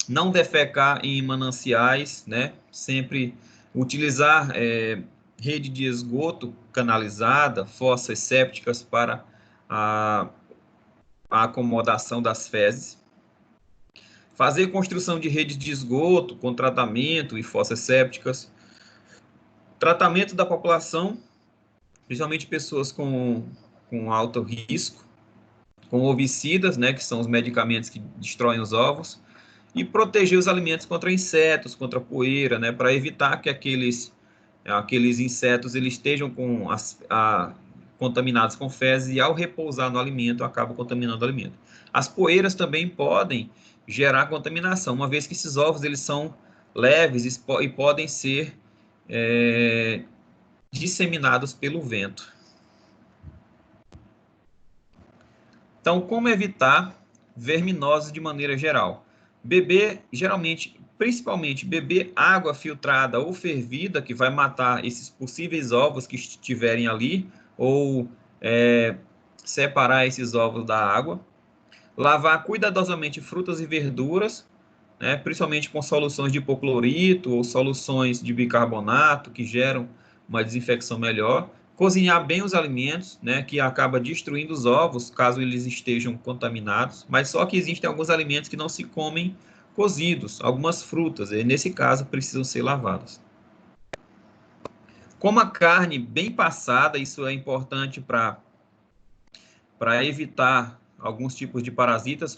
Não defecar em mananciais, né? Sempre utilizar rede de esgoto canalizada, fossas sépticas para a acomodação das fezes. Fazer construção de redes de esgoto com tratamento e fossas sépticas. Tratamento da população, principalmente pessoas com alto risco, com ovicidas, né, que são os medicamentos que destroem os ovos, e proteger os alimentos contra insetos, contra poeira, né, para evitar que aqueles insetos eles estejam contaminados com fezes e ao repousar no alimento acabam contaminando o alimento. As poeiras também podem gerar contaminação, uma vez que esses ovos eles são leves e podem ser disseminados pelo vento. Então, como evitar verminoses de maneira geral? Beber, geralmente, principalmente, beber água filtrada ou fervida, que vai matar esses possíveis ovos que estiverem ali, ou separar esses ovos da água. Lavar cuidadosamente frutas e verduras, né, principalmente com soluções de hipoclorito ou soluções de bicarbonato, que geram uma desinfecção melhor. Cozinhar bem os alimentos, né, que acaba destruindo os ovos, caso eles estejam contaminados, mas só que existem alguns alimentos que não se comem cozidos, algumas frutas, e nesse caso precisam ser lavadas. Coma carne bem passada, isso é importante para evitar alguns tipos de parasitas,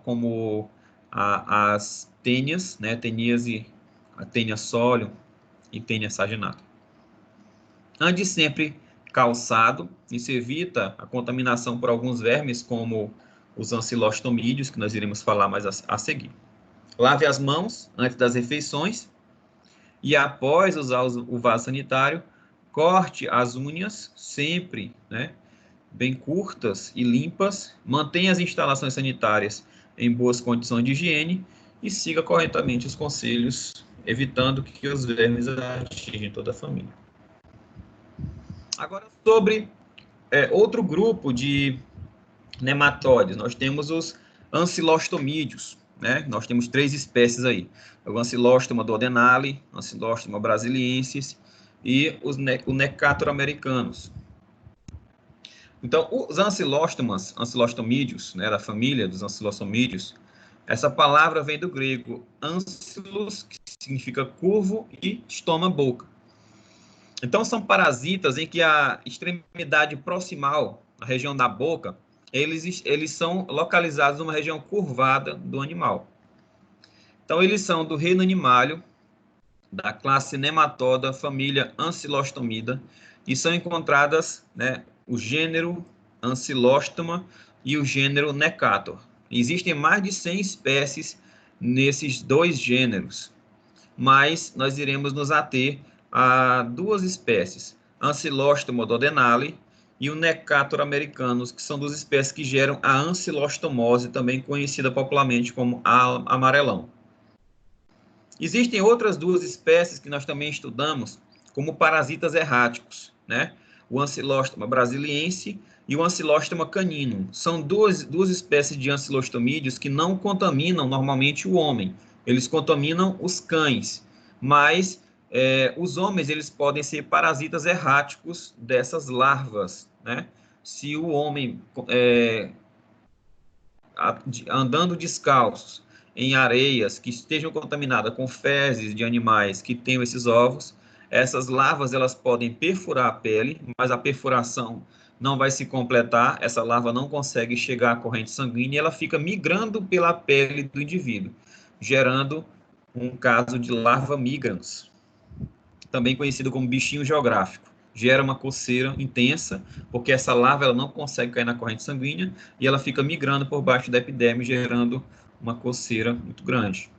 como as tênias, né, teníase, a tênia solium e tênia saginata. Ande sempre calçado, isso evita a contaminação por alguns vermes, como os ancilostomídeos, que nós iremos falar mais a seguir. Lave as mãos antes das refeições e após usar o vaso sanitário, corte as unhas sempre, né, bem curtas e limpas, mantenha as instalações sanitárias em boas condições de higiene e siga corretamente os conselhos, evitando que os vermes atinjam toda a família. Agora, sobre outro grupo de nematóides, nós temos os ancilostomídeos, né? Nós temos 3 espécies aí: o Ancilostoma duodenale, Ancilostoma brasiliensis e o Necator americanus. Então, os ancilostomídeos, né, da família dos ancilostomídeos, essa palavra vem do grego ancilus, que significa curvo, e stoma, boca. Então, são parasitas em que a extremidade proximal, a região da boca, eles são localizados numa região curvada do animal. Então, eles são do reino animália, da classe Nematoda, família Ancilostomida, e são encontradas, né, o gênero Ancilostoma e o gênero Necator. Existem mais de 100 espécies nesses 2 gêneros, mas nós iremos nos ater a 2 espécies, Ancilostoma duodenale e o Necator americanus, que são 2 espécies que geram a ancilostomose, também conhecida popularmente como amarelão. Existem outras 2 espécies que nós também estudamos como parasitas erráticos, né? O Ancilostoma brasiliense e o Ancilostoma caninum. São duas espécies de ancilostomídeos que não contaminam normalmente o homem. Eles contaminam os cães, mas os homens eles podem ser parasitas erráticos dessas larvas, né? Se o homem andando descalços em areias que estejam contaminadas com fezes de animais que tenham esses ovos, essas larvas elas podem perfurar a pele, mas a perfuração não vai se completar, essa larva não consegue chegar à corrente sanguínea e ela fica migrando pela pele do indivíduo, gerando um caso de larva migrans, também conhecido como bichinho geográfico. Gera uma coceira intensa, porque essa larva ela não consegue cair na corrente sanguínea e ela fica migrando por baixo da epiderme, gerando uma coceira muito grande.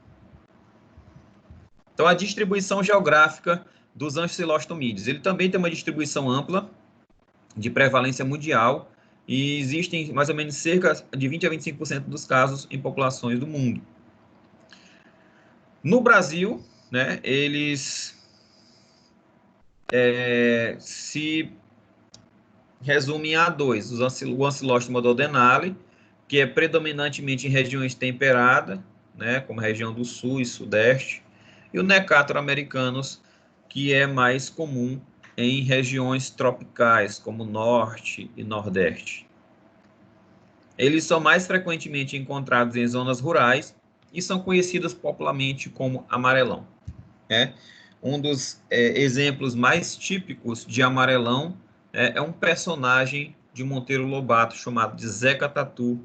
Então, a distribuição geográfica dos ancilostomídeos. Ele também tem uma distribuição ampla, de prevalência mundial, e existem mais ou menos cerca de 20 a 25% dos casos em populações do mundo. No Brasil, né, eles se resumem a 2, o Ancilostoma duodenale, que é predominantemente em regiões temperadas, né, como a região do sul e sudeste, e o Necator americanus, que é mais comum em regiões tropicais, como norte e nordeste. Eles são mais frequentemente encontrados em zonas rurais e são conhecidos popularmente como amarelão. Um dos exemplos mais típicos de amarelão é um personagem de Monteiro Lobato chamado de Zeca Tatu,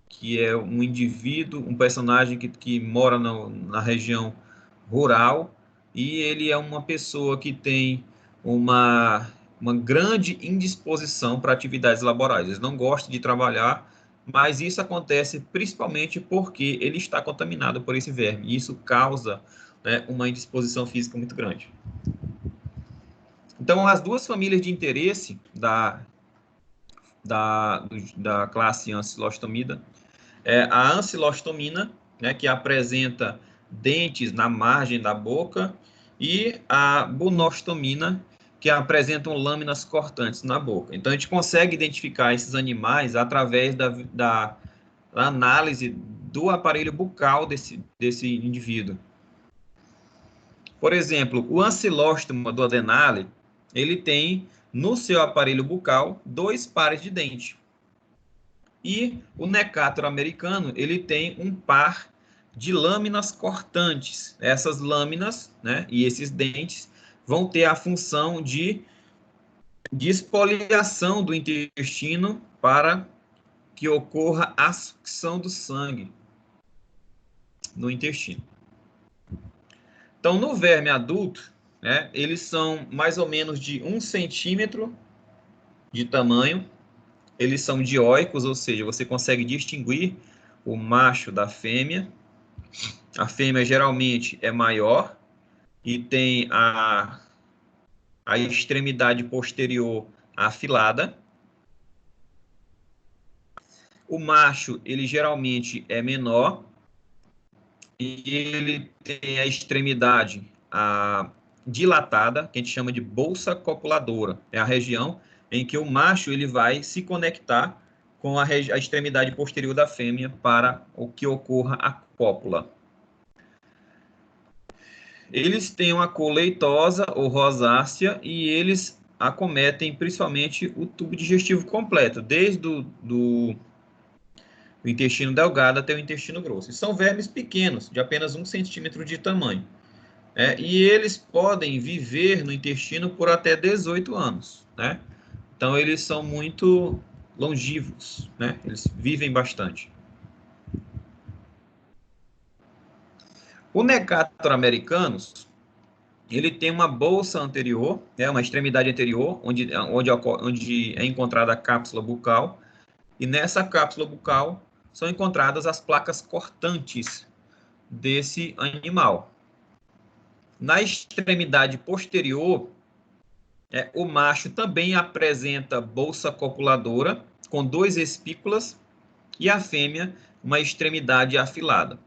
que é um indivíduo, um personagem que mora na região rural, e ele é uma pessoa que tem uma grande indisposição para atividades laborais. Ele não gosta de trabalhar, mas isso acontece principalmente porque ele está contaminado por esse verme, e isso causa, né, uma indisposição física muito grande. Então, as 2 famílias de interesse da classe Ancilostomida a ancilostomina, né, que apresenta dentes na margem da boca, e a bunostomina, que apresentam lâminas cortantes na boca. Então, a gente consegue identificar esses animais através da análise do aparelho bucal desse indivíduo. Por exemplo, o ancilóstoma do Adenale, ele tem no seu aparelho bucal 2 pares de dente. E o Necátoro americano, ele tem um par de lâminas cortantes. Essas lâminas, né, e esses dentes vão ter a função de espoliação do intestino para que ocorra a sucção do sangue no intestino. Então, no verme adulto, né, eles são mais ou menos de 1 centímetro de tamanho. Eles são dioicos, ou seja, você consegue distinguir o macho da fêmea. A fêmea geralmente é maior e tem a extremidade posterior afilada. O macho, ele geralmente é menor e ele tem a extremidade dilatada, que a gente chama de bolsa copuladora. É a região em que o macho ele vai se conectar com a extremidade posterior da fêmea para o que ocorra a cópula. Eles têm uma cor leitosa ou rosácea e eles acometem principalmente o tubo digestivo completo, desde o intestino delgado até o intestino grosso. E são vermes pequenos, de apenas 1 centímetro de tamanho. E eles podem viver no intestino por até 18 anos. Né? Então, eles são muito longívos, né? Eles vivem bastante. O Necátoro americanus, ele tem uma bolsa anterior, uma extremidade anterior, onde é encontrada a cápsula bucal, e nessa cápsula bucal são encontradas as placas cortantes desse animal. Na extremidade posterior, o macho também apresenta bolsa copuladora, com 2 espículas, e a fêmea, uma extremidade afilada.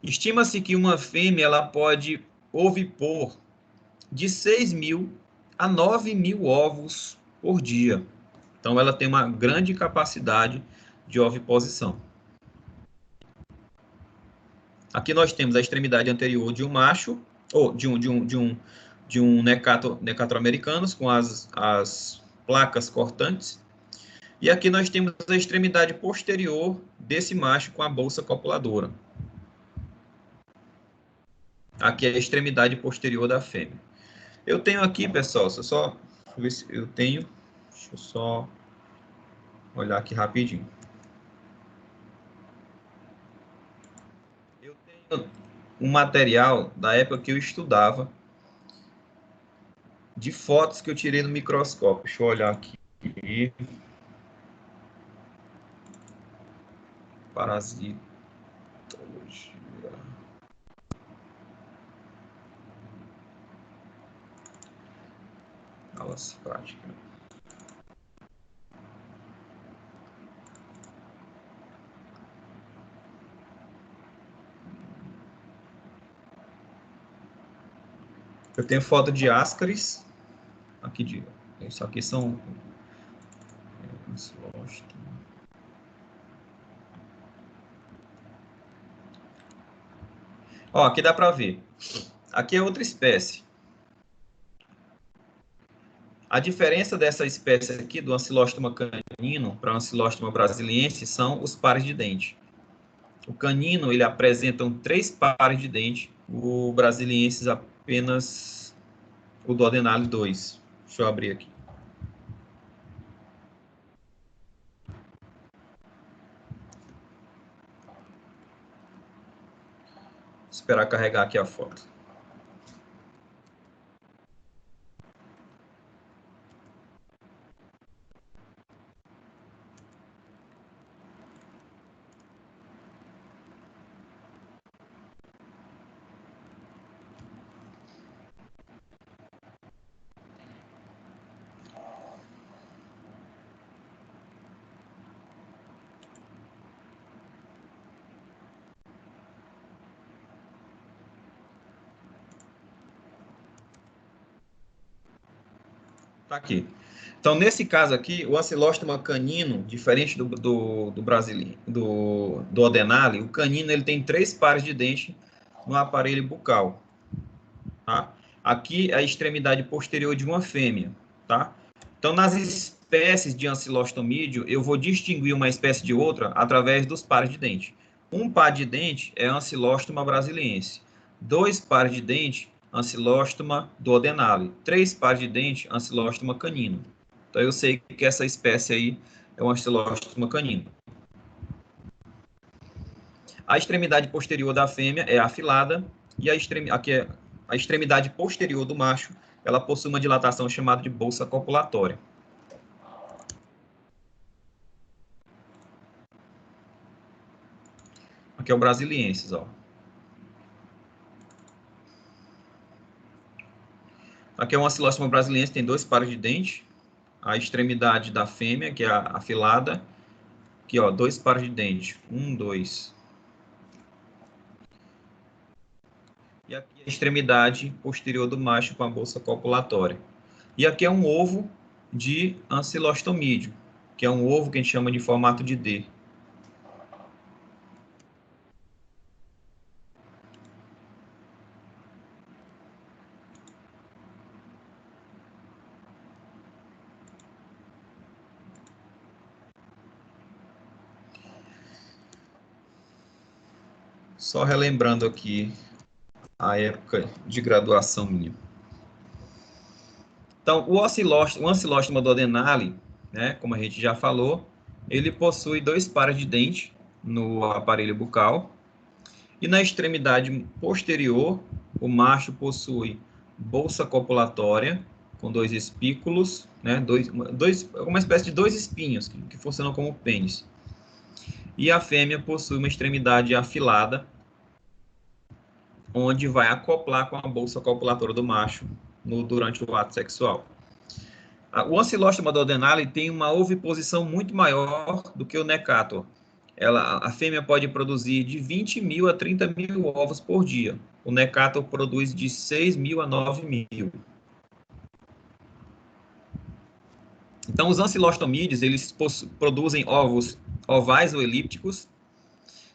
Estima-se que uma fêmea ela pode ovipor de 6.000 a 9.000 ovos por dia. Então, ela tem uma grande capacidade de oviposição. Aqui nós temos a extremidade anterior de um macho, ou de um Necátoro americanus, com as placas cortantes. E aqui nós temos a extremidade posterior desse macho com a bolsa copuladora. Aqui é a extremidade posterior da fêmea. Eu tenho aqui, pessoal, deixa eu ver se eu tenho. Deixa eu só olhar aqui rapidinho. Eu tenho um material da época que eu estudava, de fotos que eu tirei no microscópio. Deixa eu olhar aqui. Parasitologia. Aulas práticas. Eu tenho foto de ascaris. Aqui isso aqui são. Ó, aqui dá para ver. Aqui é outra espécie. A diferença dessa espécie aqui, do Ancilóstoma canino para o Ancilóstoma brasiliense, são os pares de dente. O canino, ele apresenta 3 pares de dente, o brasiliensis apenas o do Adenale 2. Deixa eu abrir aqui. Vou esperar carregar aqui a foto. Tá aqui. Então, nesse caso aqui, o ancilóstoma canino, diferente do brasileiro, do Odenale, o canino ele tem 3 pares de dente no aparelho bucal. Tá? Aqui é a extremidade posterior de uma fêmea. Tá? Então, nas espécies de ancilostomídeo, eu vou distinguir uma espécie de outra através dos pares de dente. Um par de dente é ancilóstoma brasiliense. 2 pares de dente, ancilóstoma do Odenale. 3 pares de dente, ancilóstoma canino. Então, eu sei que essa espécie aí é um ancilóstoma canino. A extremidade posterior da fêmea é afilada e aqui é a extremidade posterior do macho, ela possui uma dilatação chamada de bolsa copulatória. Aqui é o brasiliensis, ó. Aqui é um ancilóstoma brasiliense, tem 2 pares de dente. A extremidade da fêmea, que é a afilada. Aqui, ó, 2 pares de dente. 1, 2. E aqui a extremidade posterior do macho com a bolsa copulatória. E aqui é um ovo de ancilostomídeo, que é um ovo que a gente chama de formato de D. Só relembrando aqui a época de graduação minha. Então, o ancilóstoma do Odenale, né, como a gente já falou, ele possui 2 pares de dente no aparelho bucal. E na extremidade posterior, o macho possui bolsa copulatória, com 2 espículos, né, uma espécie de 2 espinhos, que funcionam como pênis. E a fêmea possui uma extremidade afilada, onde vai acoplar com a bolsa copulatória do macho durante o ato sexual. O ancilóstoma do Odenale tem uma oviposição muito maior do que o Necator. A fêmea pode produzir de 20 mil a 30 mil ovos por dia. O Necator produz de 6 mil a 9 mil. Então, os ancilostomídeos, eles produzem ovos ovais ou elípticos,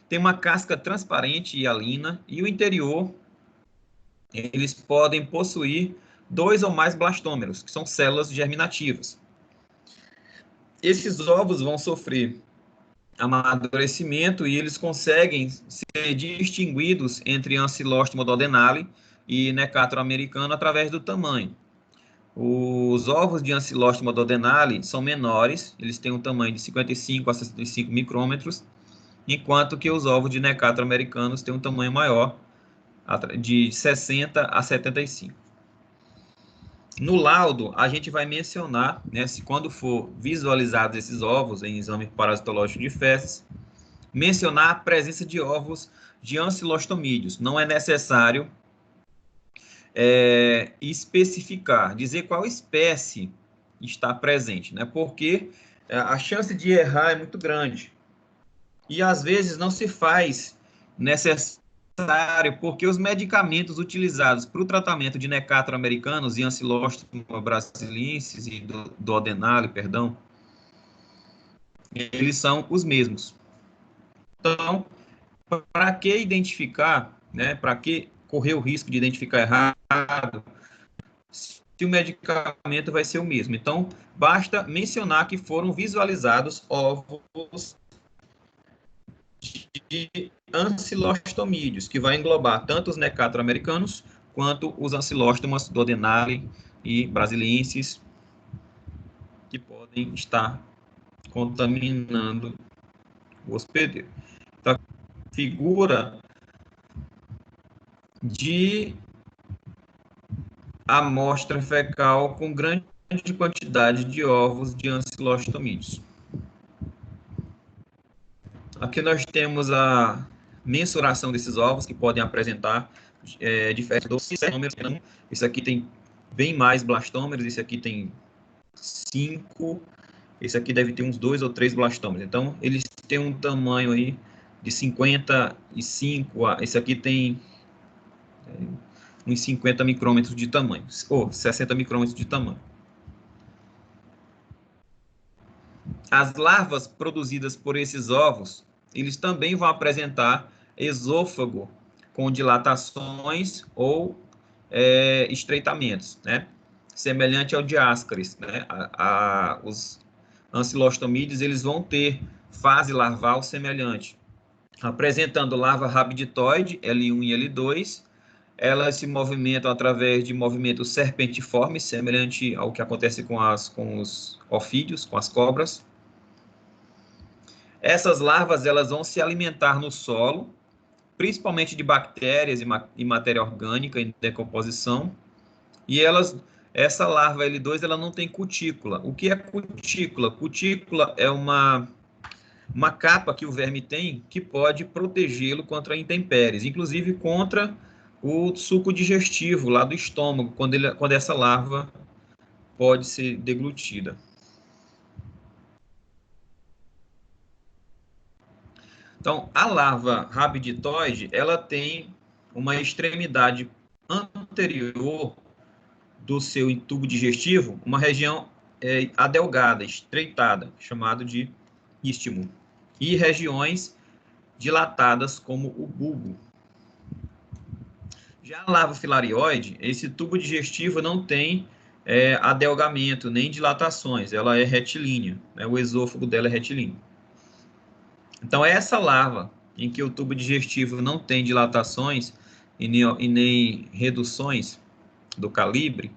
tem uma casca transparente e hialina, e o interior, eles podem possuir 2 ou mais blastômeros, que são células germinativas. Esses ovos vão sofrer amadurecimento e eles conseguem ser distinguidos entre ancilóstoma do Odenale e Necator americano através do tamanho. Os ovos de ancilóstoma do Odenale são menores, eles têm um tamanho de 55 a 65 micrômetros, enquanto que os ovos de Necator americanos têm um tamanho maior, de 60 a 75. No laudo, a gente vai mencionar, né, se quando for visualizados esses ovos em exame parasitológico de fezes, mencionar a presença de ovos de ancilostomídeos. Não é necessário especificar, dizer qual espécie está presente, né? Porque a chance de errar é muito grande. E às vezes não se faz necessário, porque os medicamentos utilizados para o tratamento de Necator americanos e ancilóstoma brasiliensis e do Odenale, perdão, eles são os mesmos. Então, para que identificar, né? Para que correr o risco de identificar errado, se o medicamento vai ser o mesmo? Então, basta mencionar que foram visualizados ovos de ancilostomídeos, que vai englobar tanto os Necator americanos quanto os ancilóstomas do Odenale e brasiliensis, que podem estar contaminando o hospedeiro. Então, figura de amostra fecal com grande quantidade de ovos de ancilostomídeos. Aqui nós temos a mensuração desses ovos, que podem apresentar diferentes blastômeros. Esse aqui tem bem mais blastômeros, esse aqui tem 5, esse aqui deve ter uns 2 ou 3 blastômeros. Então, eles têm um tamanho aí de 55, esse aqui tem uns 50 micrômetros de tamanho, ou 60 micrômetros de tamanho. As larvas produzidas por esses ovos, eles também vão apresentar esôfago com dilatações ou estreitamentos, né? Semelhante ao de Ascaris, né? Os ancilostomídeos, eles vão ter fase larval semelhante, apresentando larva rabditoide, L1 e L2. Elas se movimentam através de movimentos serpentiformes, semelhante ao que acontece com os ofídeos, com as cobras. Essas larvas, elas vão se alimentar no solo, principalmente de bactérias e matéria orgânica em decomposição. E essa larva L2, ela não tem cutícula. O que é cutícula? Cutícula é uma capa que o verme tem que pode protegê-lo contra intempéries, inclusive contra o suco digestivo lá do estômago, quando essa larva pode ser deglutida. Então, a larva rabditoide, ela tem uma extremidade anterior do seu tubo digestivo, uma região adelgada, estreitada, chamado de istmo, e regiões dilatadas como o bulbo. Já a larva filarioide, esse tubo digestivo não tem adelgamento nem dilatações, ela é retilínea, né? O esôfago dela é retilíneo. Então, essa larva, em que o tubo digestivo não tem dilatações e nem reduções do calibre,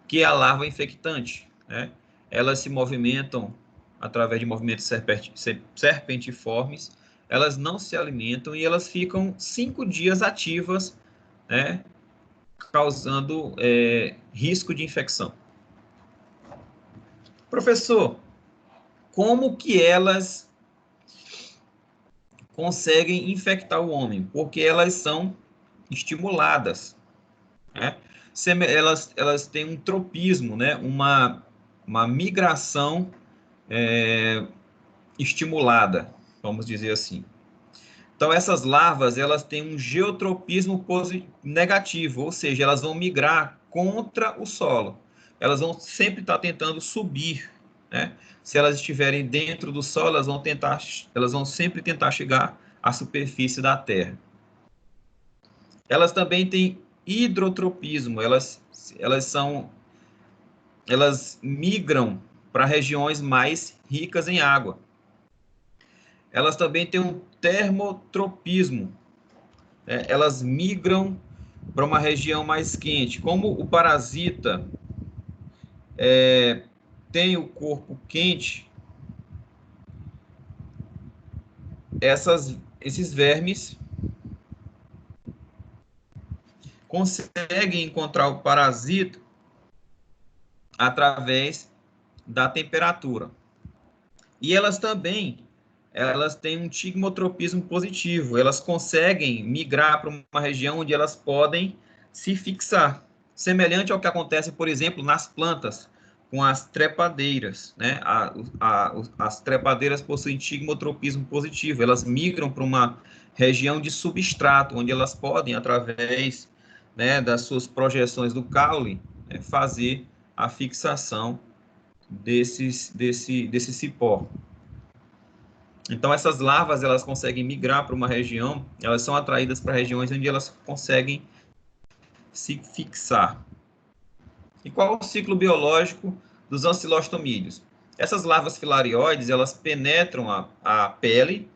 que é a larva infectante, né? Elas se movimentam através de movimentos serpentiformes, elas não se alimentam e elas ficam 5 dias ativas, né? Causando risco de infecção. Professor, como que elas conseguem infectar o homem? Porque elas são estimuladas, né? Elas têm um tropismo, né? Uma migração estimulada, vamos dizer assim. Então, essas larvas, elas têm um geotropismo negativo, ou seja, elas vão migrar contra o solo. Elas vão sempre estar tentando subir, né? Se elas estiverem dentro do solo, elas vão sempre tentar chegar à superfície da terra. Elas também têm hidrotropismo, elas migram para regiões mais ricas em água. Elas também têm um termotropismo, né? Elas migram para uma região mais quente. Como o parasita tem o corpo quente, esses vermes conseguem encontrar o parasita através da temperatura. E elas têm um tigmotropismo positivo, elas conseguem migrar para uma região onde elas podem se fixar, semelhante ao que acontece, por exemplo, nas plantas, com as trepadeiras, né? As trepadeiras possuem tigmotropismo positivo, elas migram para uma região de substrato, onde elas podem, através, né, das suas projeções do caule, fazer a fixação desse cipó. Então, essas larvas, elas conseguem migrar para uma região, elas são atraídas para regiões onde elas conseguem se fixar. E qual é o ciclo biológico dos ancilostomídeos? Essas larvas filarioides, elas penetram a pele,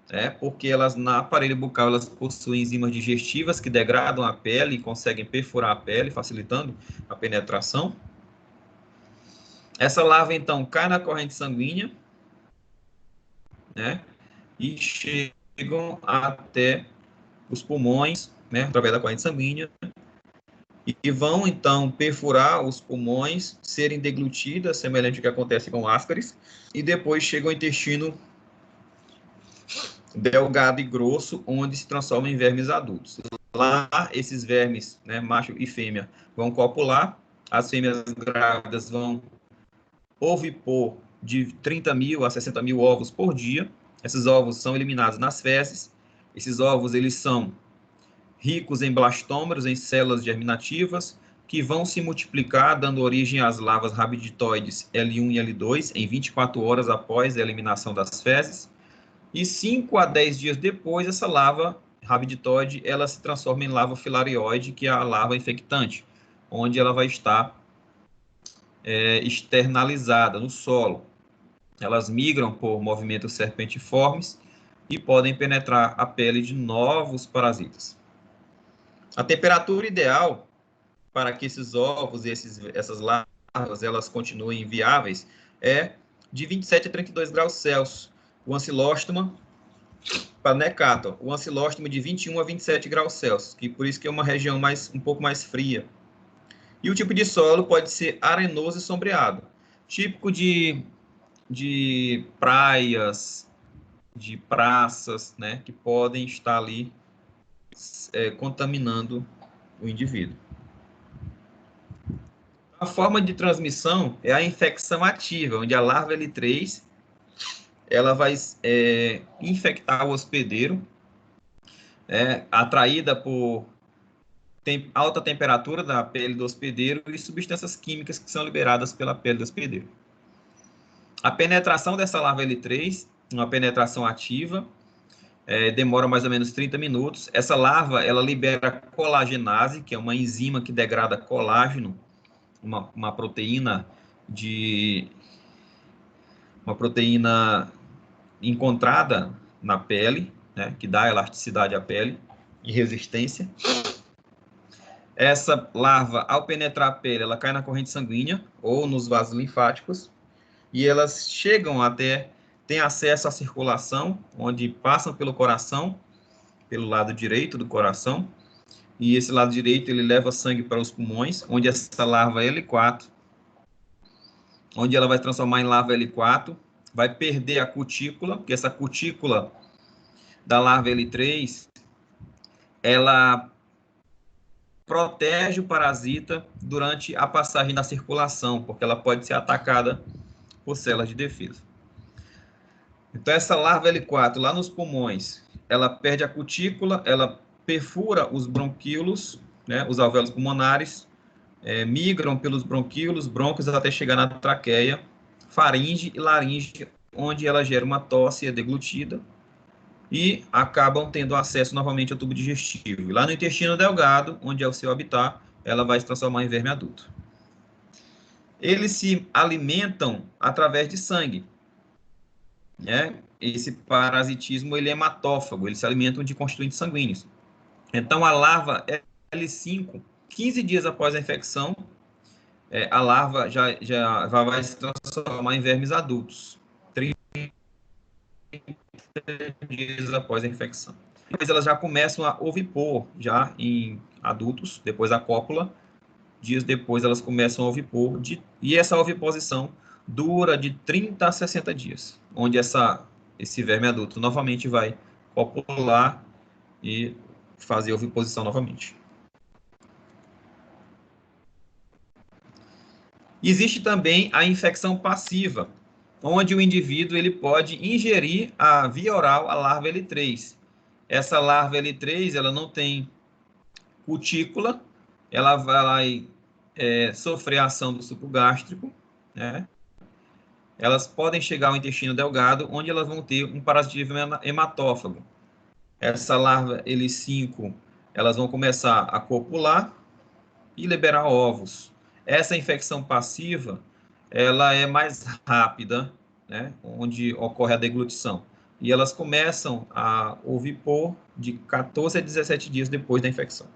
né, porque elas, no aparelho bucal, elas possuem enzimas digestivas que degradam a pele e conseguem perfurar a pele, facilitando a penetração. Essa larva, então, cai na corrente sanguínea, né, e chegam até os pulmões, né, através da corrente sanguínea, e vão, então, perfurar os pulmões, serem deglutidas, semelhante ao que acontece com Ascaris, e depois chegam ao intestino delgado e grosso, onde se transformam em vermes adultos. Lá, esses vermes, né, macho e fêmea, vão copular, as fêmeas grávidas vão ovipor de 30 mil a 60 mil ovos por dia. Esses ovos são eliminados nas fezes. Esses ovos, eles são ricos em blastômeros, em células germinativas, que vão se multiplicar, dando origem às larvas rabiditoides L1 e L2 em 24 horas após a eliminação das fezes. E 5 a 10 dias depois, essa larva rabiditoide, ela se transforma em larva filarioide, que é a larva infectante, onde ela vai estar externalizada no solo. Elas migram por movimentos serpentiformes e podem penetrar a pele de novos parasitas. A temperatura ideal para que esses ovos e essas larvas elas continuem viáveis é de 27 a 32 graus Celsius. O ancilóstoma para Necator, o ancilóstoma de 21 a 27 graus Celsius, que por isso que é uma região um pouco mais fria. E o tipo de solo pode ser arenoso e sombreado, típico de praias, de praças, né, que podem estar ali contaminando o indivíduo. A forma de transmissão é a infecção ativa, onde a larva L3 ela vai infectar o hospedeiro, atraída por alta temperatura da pele do hospedeiro e substâncias químicas que são liberadas pela pele do hospedeiro. A penetração dessa larva L3, uma penetração ativa, demora mais ou menos 30 minutos. Essa larva, ela libera colagenase, que é uma enzima que degrada colágeno, uma proteína encontrada na pele, né, que dá elasticidade à pele e resistência. Essa larva, ao penetrar a pele, ela cai na corrente sanguínea ou nos vasos linfáticos e elas chegam têm acesso à circulação, onde passam pelo coração, pelo lado direito do coração, e esse lado direito ele leva sangue para os pulmões, onde essa larva L4, onde ela vai transformar em larva L4, vai perder a cutícula, porque essa cutícula da larva L3, ela protege o parasita durante a passagem da circulação, porque ela pode ser atacada por células de defesa. Então, essa larva L4, lá nos pulmões, ela perde a cutícula, ela perfura os bronquíolos, né, os alvéolos pulmonares, migram pelos bronquíolos, brônquios, até chegar na traqueia, faringe e laringe, onde ela gera uma tosse deglutida e acabam tendo acesso novamente ao tubo digestivo. E lá no intestino delgado, onde é o seu habitat, ela vai se transformar em verme adulto. Eles se alimentam através de sangue. Esse parasitismo ele é hematófago, eles se alimentam de constituintes sanguíneos. Então, a larva L5, 15 dias após a infecção, a larva já vai se transformar em vermes adultos, 30 dias após a infecção. Depois elas já começam a ovipor, já em adultos, depois da cópula, dias depois elas começam a ovipor, e essa oviposição dura de 30 a 60 dias, onde esse verme adulto novamente vai copular e fazer oviposição novamente. Existe também a infecção passiva, onde o indivíduo ele pode ingerir via oral a larva L3. Essa larva L3 ela não tem cutícula, ela vai sofrer a ação do suco gástrico, né? Elas podem chegar ao intestino delgado, onde elas vão ter um parasitismo hematófago. Essa larva L5, elas vão começar a copular e liberar ovos. Essa infecção passiva, ela é mais rápida, né, onde ocorre a deglutição. E elas começam a ovipor de 14 a 17 dias depois da infecção.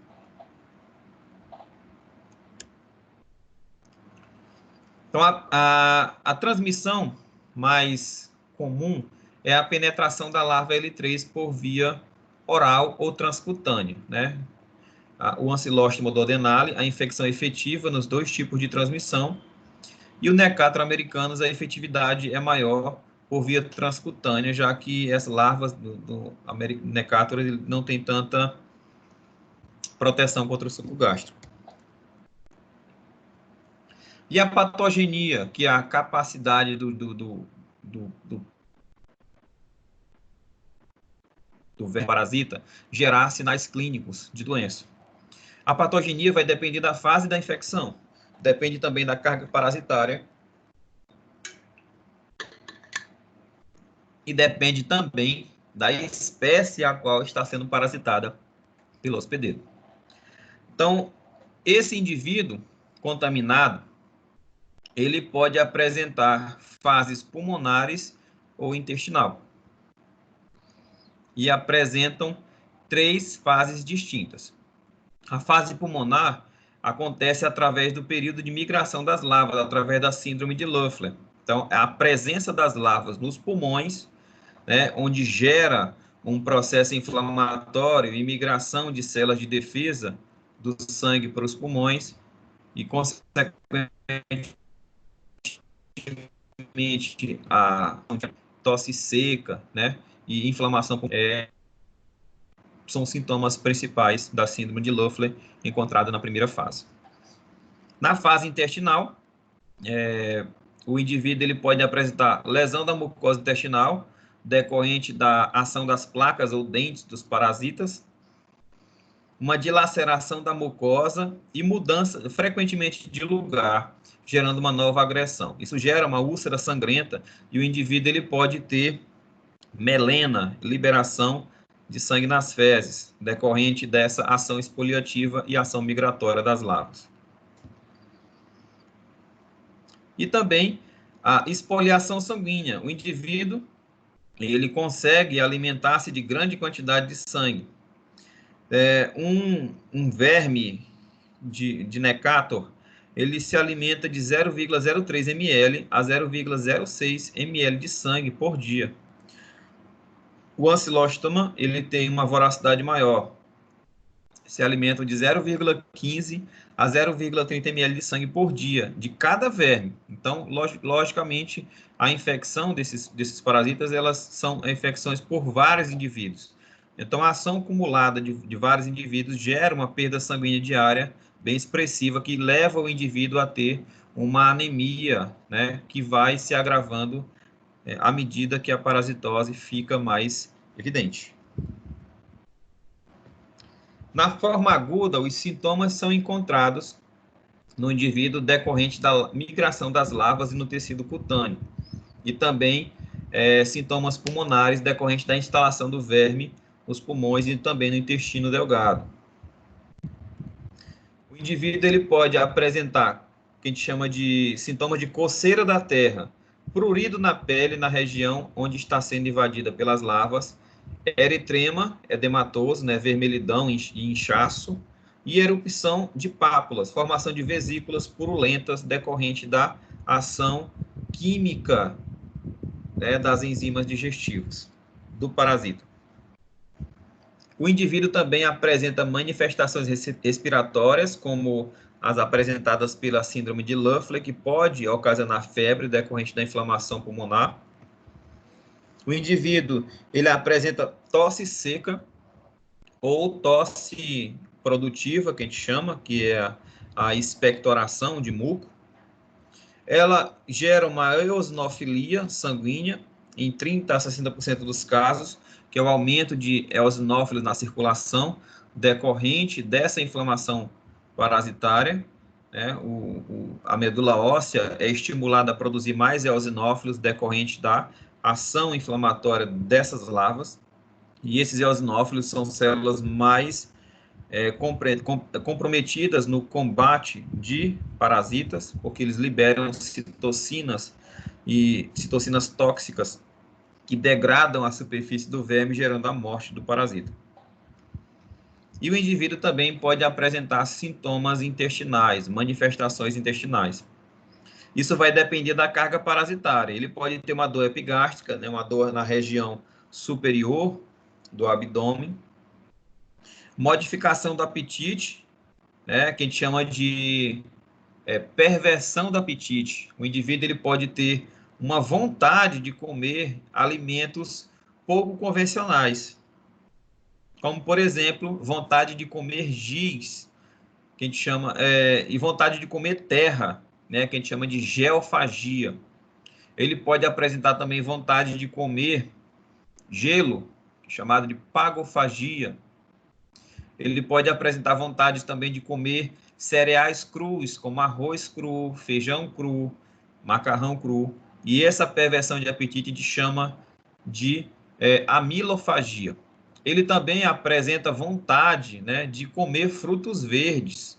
Então, a transmissão mais comum é a penetração da larva L3 por via oral ou transcutânea, né? O Ancylostomum duodenale, a infecção efetiva nos dois tipos de transmissão, e o Necator americanus, a efetividade é maior por via transcutânea, já que as larvas do Necator não tem tanta proteção contra o suco gástrico. E a patogenia, que é a capacidade do verme parasita gerar sinais clínicos de doença. A patogenia vai depender da fase da infecção, depende também da carga parasitária e depende também da espécie a qual está sendo parasitada pelo hospedeiro. Então, esse indivíduo contaminado, ele pode apresentar fases pulmonares ou intestinal. E apresentam 3 fases distintas. A fase pulmonar acontece através do período de migração das larvas, através da síndrome de Löffler. Então, a presença das larvas nos pulmões, né, onde gera um processo inflamatório e migração de células de defesa do sangue para os pulmões e, consequentemente, a tosse seca, né, e inflamação são sintomas principais da síndrome de Löffler encontrada na primeira fase. Na fase intestinal, o indivíduo ele pode apresentar lesão da mucosa intestinal decorrente da ação das placas ou dentes dos parasitas, uma dilaceração da mucosa e mudança frequentemente de lugar, gerando uma nova agressão. Isso gera uma úlcera sangrenta e o indivíduo ele pode ter melena, liberação de sangue nas fezes, decorrente dessa ação exfoliativa e ação migratória das larvas. E também a espoliação sanguínea. O indivíduo ele consegue alimentar-se de grande quantidade de sangue. Um verme de Necator, ele se alimenta de 0,03 ml a 0,06 ml de sangue por dia. O Ancylostoma, ele tem uma voracidade maior. Se alimentam de 0,15 a 0,30 ml de sangue por dia, de cada verme. Então, logicamente, a infecção desses parasitas, elas são infecções por vários indivíduos. Então, a ação acumulada de vários indivíduos gera uma perda sanguínea diária bem expressiva, que leva o indivíduo a ter uma anemia, né, que vai se agravando à medida que a parasitose fica mais evidente. Na forma aguda, os sintomas são encontrados no indivíduo decorrente da migração das larvas no tecido cutâneo e também sintomas pulmonares decorrentes da instalação do verme nos pulmões e também no intestino delgado. O indivíduo ele pode apresentar o que a gente chama de sintomas de coceira da terra, prurido na pele na região onde está sendo invadida pelas larvas, eritrema, edematoso, né, vermelhidão e inchaço, e erupção de pápulas, formação de vesículas purulentas decorrente da ação química, né, das enzimas digestivas do parasita. O indivíduo também apresenta manifestações respiratórias, como as apresentadas pela síndrome de Löffler, que pode ocasionar febre decorrente da inflamação pulmonar. O indivíduo ele apresenta tosse seca ou tosse produtiva, que a gente chama, que é a expectoração de muco. Ela gera uma eosinofilia sanguínea em 30% a 60% dos casos, que é o aumento de eosinófilos na circulação decorrente dessa inflamação parasitária. Né? A medula óssea é estimulada a produzir mais eosinófilos decorrente da ação inflamatória dessas larvas, e esses eosinófilos são células mais comprometidas no combate de parasitas, porque eles liberam citocinas e citocinas tóxicas que degradam a superfície do verme, gerando a morte do parasita. E o indivíduo também pode apresentar sintomas intestinais, manifestações intestinais. Isso vai depender da carga parasitária. Ele pode ter uma dor epigástrica, né, uma dor na região superior do abdômen, modificação do apetite, né, que a gente chama de perversão do apetite. O indivíduo ele pode ter uma vontade de comer alimentos pouco convencionais, como, por exemplo, vontade de comer giz, que a gente chama, e vontade de comer terra, né, que a gente chama de geofagia. Ele pode apresentar também vontade de comer gelo, chamado de pagofagia. Ele pode apresentar vontade também de comer cereais crus, como arroz cru, feijão cru, macarrão cru. E essa perversão de apetite a gente chama de amilofagia. Ele também apresenta vontade, né, de comer frutos verdes.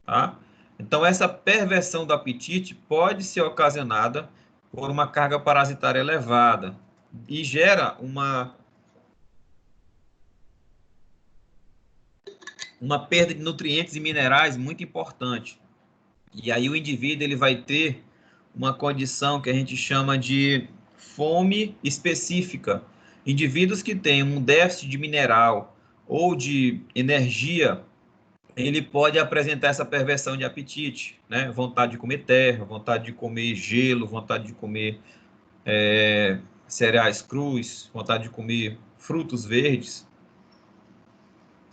Tá? Então, essa perversão do apetite pode ser ocasionada por uma carga parasitária elevada e gera uma perda de nutrientes e minerais muito importante. E aí o indivíduo ele vai ter uma condição que a gente chama de fome específica. Indivíduos que têm um déficit de mineral ou de energia, ele pode apresentar essa perversão de apetite, né? Vontade de comer terra, vontade de comer gelo, vontade de comer cereais crus, vontade de comer frutos verdes,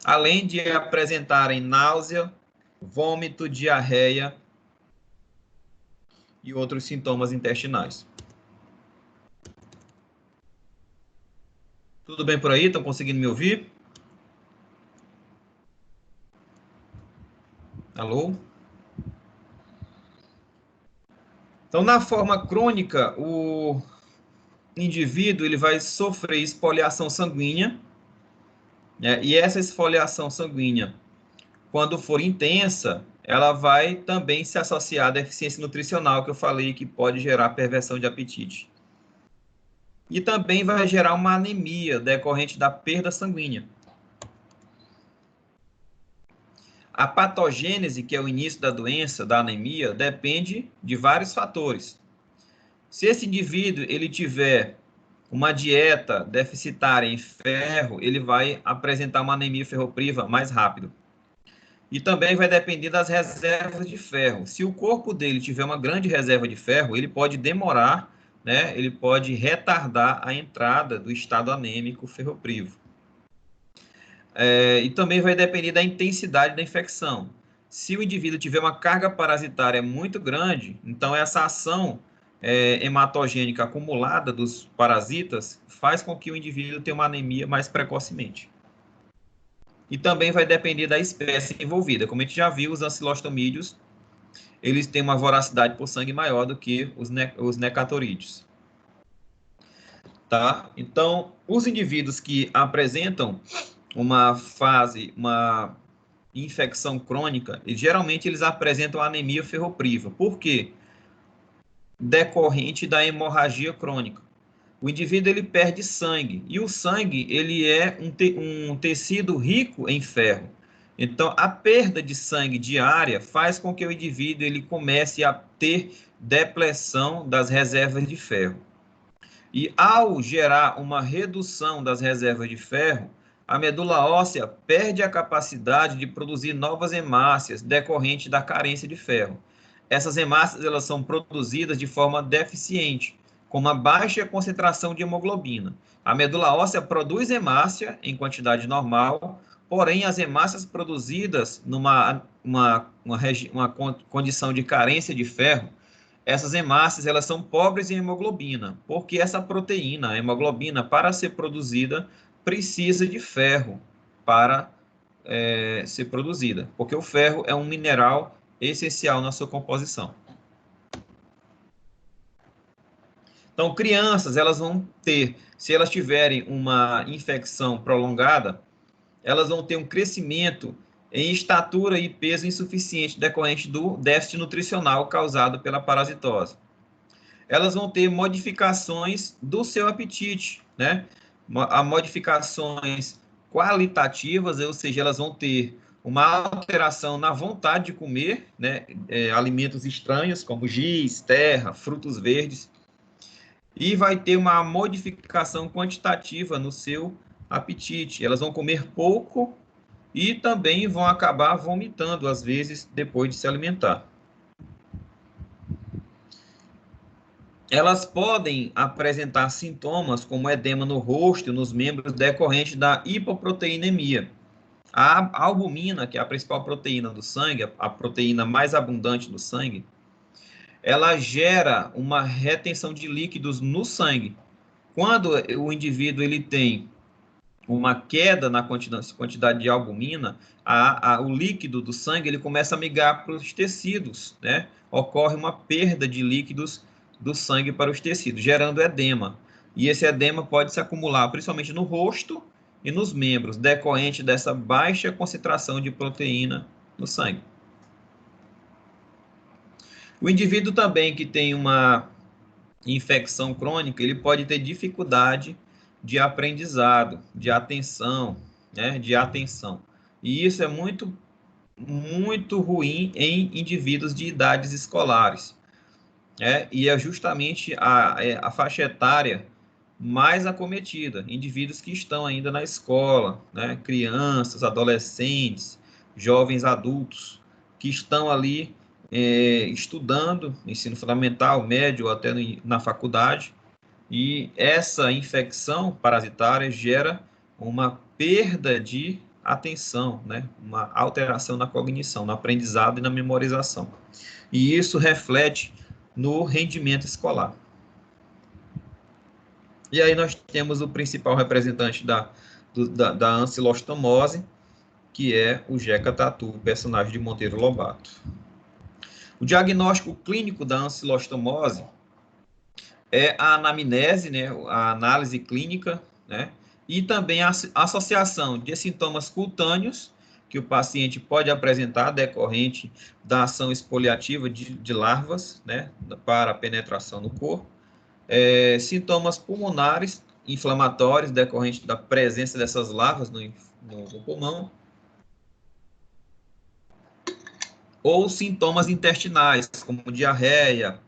além de apresentarem náusea, vômito, diarreia e outros sintomas intestinais. Tudo bem por aí? Estão conseguindo me ouvir? Alô? Então, na forma crônica, o indivíduo ele vai sofrer esfoliação sanguínea, né? E essa esfoliação sanguínea, quando for intensa, ela vai também se associar à deficiência nutricional, que eu falei que pode gerar perversão de apetite. E também vai gerar uma anemia decorrente da perda sanguínea. A patogênese, que é o início da doença, da anemia, depende de vários fatores. Se esse indivíduo ele tiver uma dieta deficitária em ferro, ele vai apresentar uma anemia ferropriva mais rápido. E também vai depender das reservas de ferro. Se o corpo dele tiver uma grande reserva de ferro, ele pode demorar, né? Ele pode retardar a entrada do estado anêmico ferroprivo. E também vai depender da intensidade da infecção. Se o indivíduo tiver uma carga parasitária muito grande, então essa ação hematogênica acumulada dos parasitas faz com que o indivíduo tenha uma anemia mais precocemente. E também vai depender da espécie envolvida. Como a gente já viu, os ancilostomídeos, eles têm uma voracidade por sangue maior do que os necatorídeos. Tá? Então, os indivíduos que apresentam uma infecção crônica, e geralmente eles apresentam anemia ferropriva. Por quê? Decorrente da hemorragia crônica. O indivíduo ele perde sangue, e o sangue ele é um tecido rico em ferro. Então, a perda de sangue diária faz com que o indivíduo ele comece a ter depleção das reservas de ferro. E ao gerar uma redução das reservas de ferro, a medula óssea perde a capacidade de produzir novas hemácias decorrente da carência de ferro. Essas hemácias elas são produzidas de forma deficiente, com uma baixa concentração de hemoglobina. A medula óssea produz hemácia em quantidade normal, porém as hemácias produzidas numa condição de carência de ferro, essas hemácias elas são pobres em hemoglobina, porque essa proteína, a hemoglobina, para ser produzida, precisa de ferro para ser produzida, porque o ferro é um mineral essencial na sua composição. Então, crianças, elas vão ter, se elas tiverem uma infecção prolongada, elas vão ter um crescimento em estatura e peso insuficiente decorrente do déficit nutricional causado pela parasitose. Elas vão ter modificações do seu apetite, né? Modificações qualitativas, ou seja, elas vão ter uma alteração na vontade de comer, né? Alimentos estranhos, como giz, terra, frutos verdes, e vai ter uma modificação quantitativa no seu apetite. Elas vão comer pouco e também vão acabar vomitando, às vezes, depois de se alimentar. Elas podem apresentar sintomas como edema no rosto e nos membros decorrente da hipoproteinemia. A albumina, que é a principal proteína do sangue, a proteína mais abundante do sangue, ela gera uma retenção de líquidos no sangue. Quando o indivíduo ele tem uma queda na quantidade de albumina, o líquido do sangue ele começa a migrar para os tecidos, né? Ocorre uma perda de líquidos do sangue para os tecidos, gerando edema. E esse edema pode se acumular principalmente no rosto e nos membros, decorrente dessa baixa concentração de proteína no sangue. O indivíduo também que tem uma infecção crônica, ele pode ter dificuldade de aprendizado, de atenção, né, de atenção. E isso é muito, muito ruim em indivíduos de idades escolares. E é justamente a faixa etária mais acometida, indivíduos que estão ainda na escola, né, crianças, adolescentes, jovens adultos, que estão ali estudando ensino fundamental, médio, ou até na faculdade, e essa infecção parasitária gera uma perda de atenção, né? Uma alteração na cognição, no aprendizado e na memorização. E isso reflete no rendimento escolar. E aí nós temos o principal representante da ancilostomose, que é o Jeca Tatu, personagem de Monteiro Lobato. O diagnóstico clínico da ancilostomose é a anamnese, né, a análise clínica, né, e também a associação de sintomas cutâneos que o paciente pode apresentar decorrente da ação exfoliativa de larvas, né, para a penetração no corpo, sintomas pulmonares inflamatórios decorrente da presença dessas larvas no pulmão, ou sintomas intestinais, como diarreia,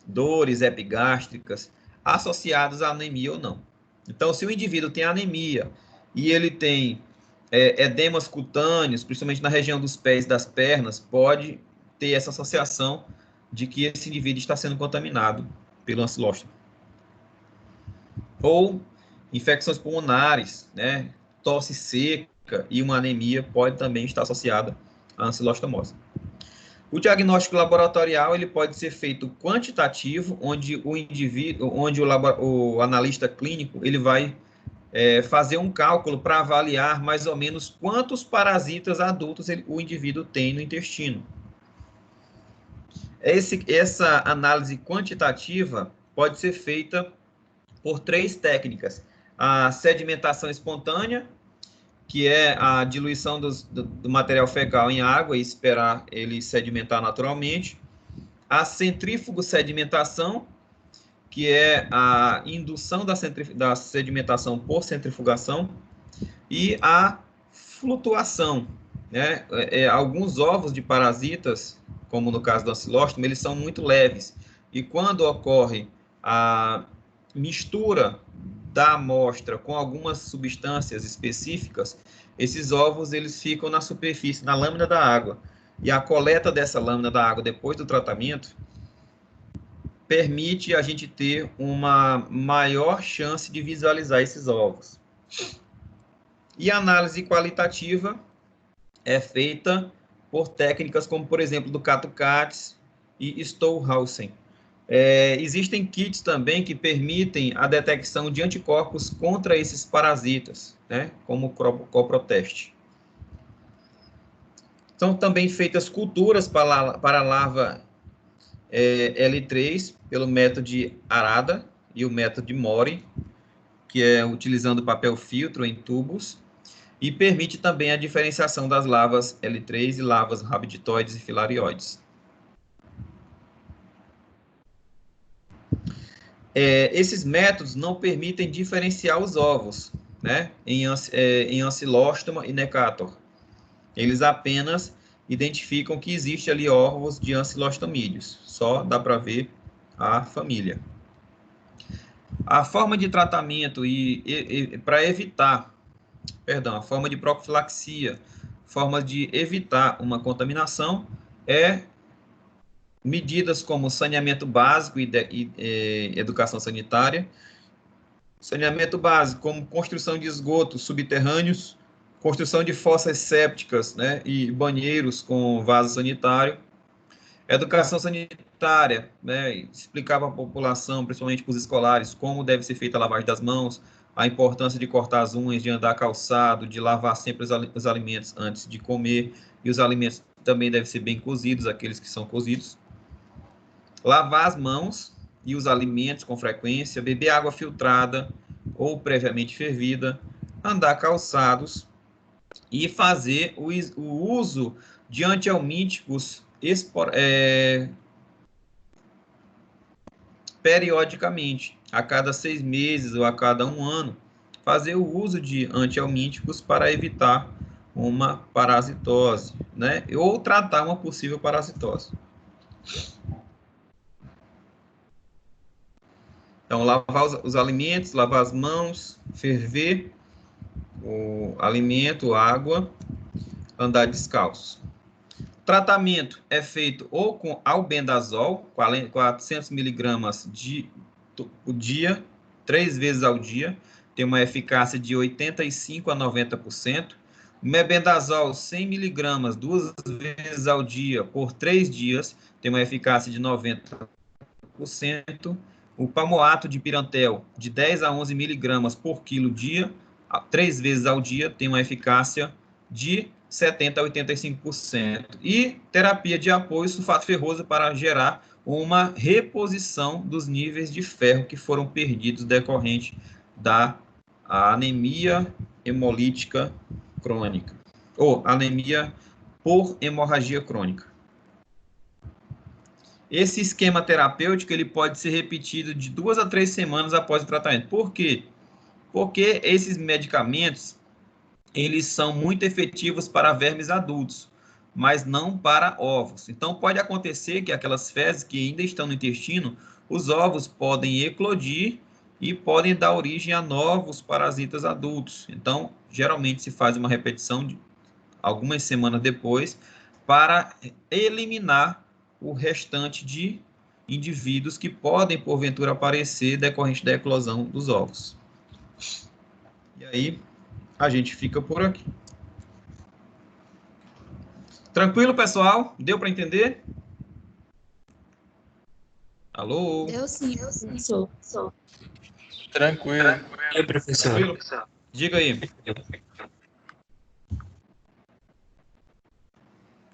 dores epigástricas, associadas à anemia ou não. Então, se o indivíduo tem anemia e ele tem edemas cutâneos, principalmente na região dos pés e das pernas, pode ter essa associação de que esse indivíduo está sendo contaminado pelo ancilóstomo. Ou infecções pulmonares, né? Tosse seca e uma anemia pode também estar associada à ancilostomose. O diagnóstico laboratorial ele pode ser feito quantitativo, onde o indivíduo, onde o analista clínico ele vai fazer um cálculo para avaliar mais ou menos quantos parasitas adultos o indivíduo tem no intestino. Essa análise quantitativa pode ser feita por 3 técnicas: a sedimentação espontânea, que é a diluição do material fecal em água e esperar ele sedimentar naturalmente; a centrífugo sedimentação, que é a indução da sedimentação por centrifugação; e a flutuação, né? Alguns ovos de parasitas, como no caso do ancilóstomo, eles são muito leves, e quando ocorre a mistura da amostra com algumas substâncias específicas, esses ovos eles ficam na superfície, na lâmina da água, e a coleta dessa lâmina da água depois do tratamento permite a gente ter uma maior chance de visualizar esses ovos. E a análise qualitativa é feita por técnicas como, por exemplo, do Kato-Kates e Stolhausen. Existem kits também que permitem a detecção de anticorpos contra esses parasitas, né, como o Coproteste. São também feitas culturas para a larva L3 pelo método de Arada e o método de Mori, que é utilizando papel filtro em tubos, e permite também a diferenciação das larvas L3 e larvas rabiditoides e filarioides. Esses métodos não permitem diferenciar os ovos, né, em Ancilostoma e Necator. Eles apenas identificam que existe ali ovos de ancilostomídeos, só dá para ver a família. A forma de tratamento para evitar, a forma de profilaxia, forma de evitar uma contaminação medidas como saneamento básico e educação sanitária. Saneamento básico, como construção de esgotos subterrâneos, construção de fossas sépticas, né, e banheiros com vaso sanitário. Educação sanitária, né, explicar para a população, principalmente para os escolares, como deve ser feita a lavagem das mãos, a importância de cortar as unhas, de andar calçado, de lavar sempre os alimentos antes de comer, e os alimentos também devem ser bem cozidos, aqueles que são cozidos. Lavar as mãos e os alimentos com frequência, beber água filtrada ou previamente fervida, andar calçados e fazer o uso de antihelmínticos periodicamente, a cada 6 meses ou a cada 1 ano, fazer o uso de antihelmínticos para evitar uma parasitose, né? Ou tratar uma possível parasitose. Então, lavar os alimentos, lavar as mãos, ferver o alimento, água, andar descalço. Tratamento é feito ou com albendazol, 400 miligramas o dia, 3 vezes ao dia, tem uma eficácia de 85% a 90%. Mebendazol, 100 miligramas, 2 vezes ao dia, por 3 dias, tem uma eficácia de 90%. O palmoato de pirantel, de 10 a 11 miligramas por quilo dia, 3 vezes ao dia, tem uma eficácia de 70% a 85%. E terapia de apoio sulfato ferroso para gerar uma reposição dos níveis de ferro que foram perdidos decorrente da anemia hemolítica crônica, ou anemia por hemorragia crônica. Esse esquema terapêutico ele pode ser repetido de 2 a 3 semanas após o tratamento. Por quê? Porque esses medicamentos eles são muito efetivos para vermes adultos, mas não para ovos. Então, pode acontecer que aquelas fezes que ainda estão no intestino, os ovos podem eclodir e podem dar origem a novos parasitas adultos. Então, geralmente se faz uma repetição de algumas semanas depois para eliminar o restante de indivíduos que podem, porventura, aparecer decorrente da eclosão dos ovos. E aí, a gente fica por aqui. Tranquilo, pessoal? Deu para entender? Alô? Deu sim, professor. Tranquilo. E professor? Tranquilo? Diga aí.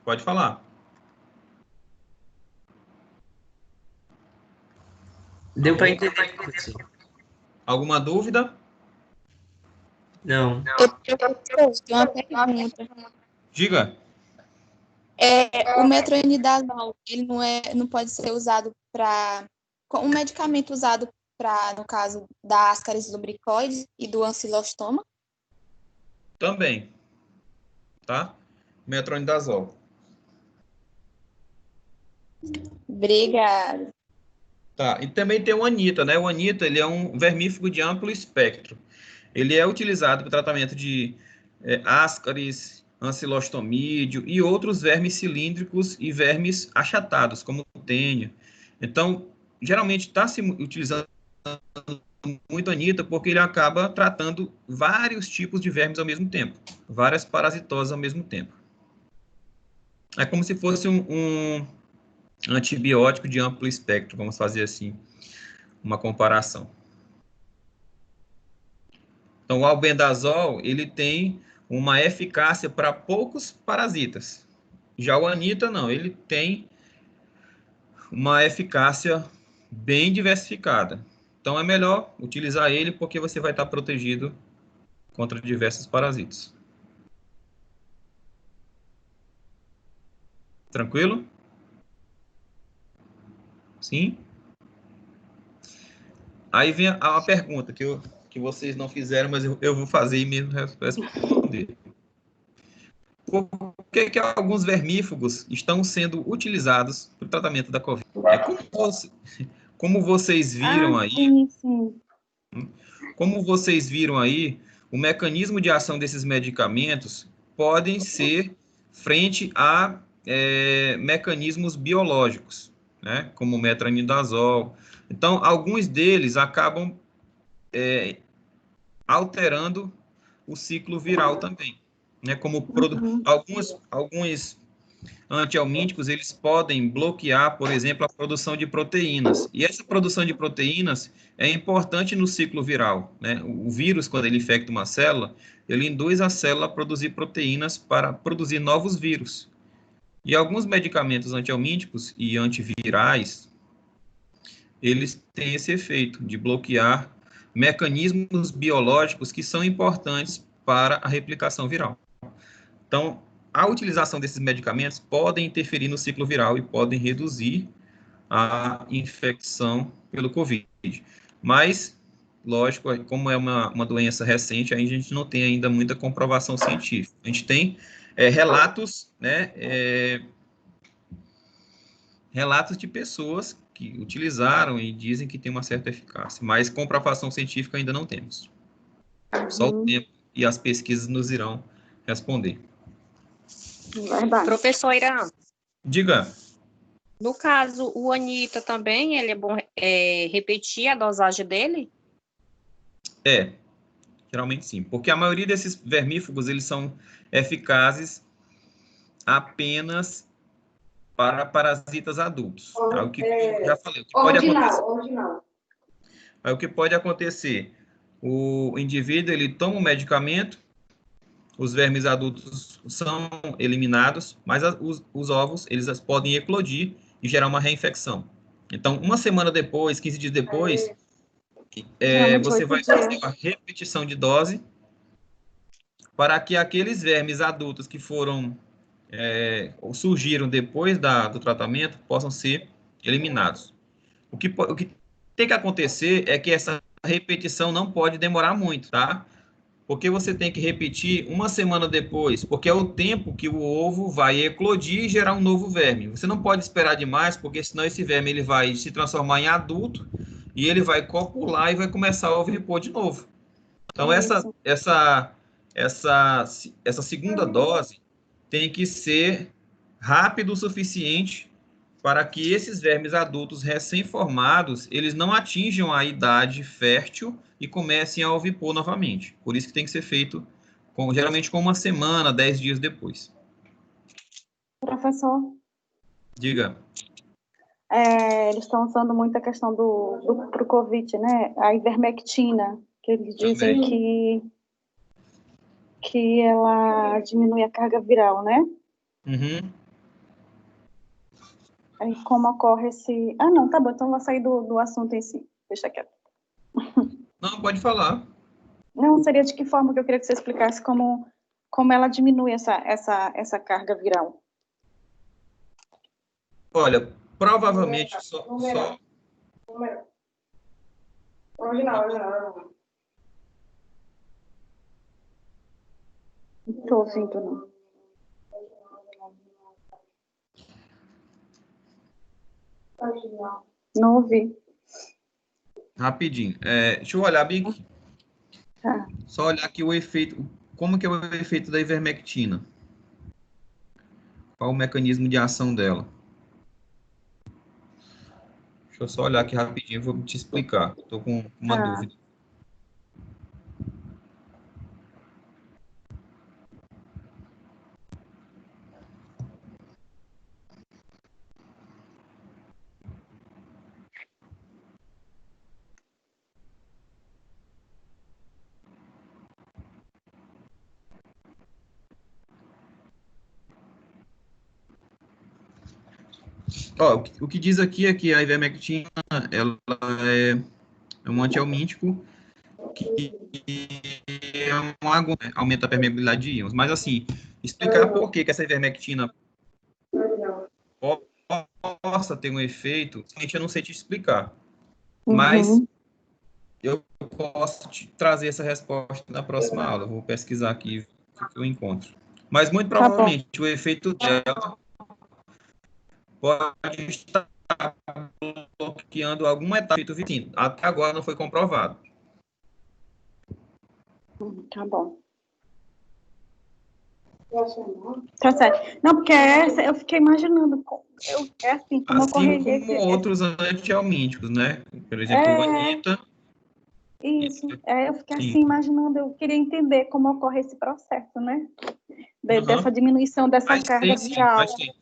Pode falar. Deu para entender, professor? Alguma dúvida? Não. Eu tenho uma pergunta. Diga. O metronidazol, ele não pode ser usado para... Um medicamento usado para, no caso, da ascaris lumbricoides e do ancilostoma? Também. Tá? Metronidazol. Obrigada. Tá, e também tem o Anita, né? O Anita, ele é um vermífugo de amplo espectro. Ele é utilizado para o tratamento de ascaris, ancilostomídeo e outros vermes cilíndricos e vermes achatados, como o tênia. Então, geralmente está se utilizando muito Anita porque ele acaba tratando vários tipos de vermes ao mesmo tempo, várias parasitoses ao mesmo tempo. É como se fosse um antibiótico de amplo espectro, vamos fazer assim, uma comparação. Então, o albendazol, ele tem uma eficácia para poucos parasitas. Já o Anita, não, ele tem uma eficácia bem diversificada. Então, é melhor utilizar ele porque você vai estar protegido contra diversos parasitas. Tranquilo? Sim? Aí vem a pergunta que vocês não fizeram, mas eu vou fazer e mesmo responder. Por que alguns vermífugos estão sendo utilizados para o tratamento da Covid? Como vocês viram aí, Sim. como vocês viram aí, o mecanismo de ação desses medicamentos podem ser frente a mecanismos biológicos, né? Como o metronidazol. Então, alguns deles acabam alterando o ciclo viral também, né? Como alguns antihelmínticos, eles podem bloquear, por exemplo, a produção de proteínas. E essa produção de proteínas é importante no ciclo viral, né? O vírus, quando ele infecta uma célula, ele induz a célula a produzir proteínas para produzir novos vírus. E alguns medicamentos antihelmínticos e antivirais, eles têm esse efeito de bloquear mecanismos biológicos que são importantes para a replicação viral. Então, a utilização desses medicamentos podem interferir no ciclo viral e podem reduzir a infecção pelo Covid. Mas, lógico, como é uma doença recente, a gente não tem ainda muita comprovação científica. A gente tem relatos, né, relatos de pessoas que utilizaram e dizem que tem uma certa eficácia, mas comprovação científica ainda não temos. Só o tempo e as pesquisas nos irão responder. Verdade. Professor Irã, Diga. no caso, o Anita também, ele é bom repetir a dosagem dele? Geralmente sim, porque a maioria desses vermífugos, eles são eficazes apenas para parasitas adultos. Tá? O que eu já falei, o que pode acontecer? Aí o que pode acontecer? O indivíduo, ele toma um medicamento, os vermes adultos são eliminados, mas os ovos, eles podem eclodir e gerar uma reinfecção. Então, uma semana depois, 15 dias depois, você vai fazer uma repetição de dose para que aqueles vermes adultos que foram surgiram depois do tratamento possam ser eliminados. O que tem que acontecer é que essa repetição não pode demorar muito, tá? Porque você tem que repetir uma semana depois, porque é o tempo que o ovo vai eclodir e gerar um novo verme. Você não pode esperar demais, porque senão esse verme ele vai se transformar em adulto e ele vai copular e vai começar a ovipor de novo. Então, essa segunda dose tem que ser rápido o suficiente para que esses vermes adultos recém-formados, eles não atinjam a idade fértil e comecem a ovipor novamente. Por isso que tem que ser feito, geralmente com uma semana, 10 dias depois. Professor, Diga. eles estão usando muito a questão pro Covid, né? A ivermectina, que eles dizem que ela diminui a carga viral, né? Uhum. Aí como ocorre esse... Ah, não, tá bom, então vou sair do assunto em si. Deixa quieto. Não, pode falar. Não, seria de que forma que eu queria que você explicasse como ela diminui essa carga viral. Olha, provavelmente só... Original. Não estou ouvindo, não. Não ouvi. Rapidinho. Deixa eu olhar bem aqui. Tá. Só olhar aqui o efeito... Como que é o efeito da ivermectina? Qual o mecanismo de ação dela? Deixa eu só olhar aqui rapidinho e vou te explicar. Estou com uma dúvida. Ó, o que diz aqui é que a ivermectina ela é um antihelmíntico que é um aumenta a permeabilidade de íons. Mas, assim, explicar por que essa ivermectina possa ter um efeito, eu não sei te explicar. Mas eu posso te trazer essa resposta na próxima aula. Eu vou pesquisar aqui o que eu encontro. Mas, muito provavelmente, o efeito dela pode estar bloqueando alguma etapa do efeito vitín. Até agora não foi comprovado. Tá bom. Tá certo. Não, porque eu fiquei imaginando, assim, como ocorreria... Assim como outros antihelmínticos, né? Por exemplo, o Anita. Isso. Eu fiquei assim imaginando, eu queria entender como ocorre esse processo, né? dessa diminuição dessa Mas carga tem, de sim, aula. mas tem.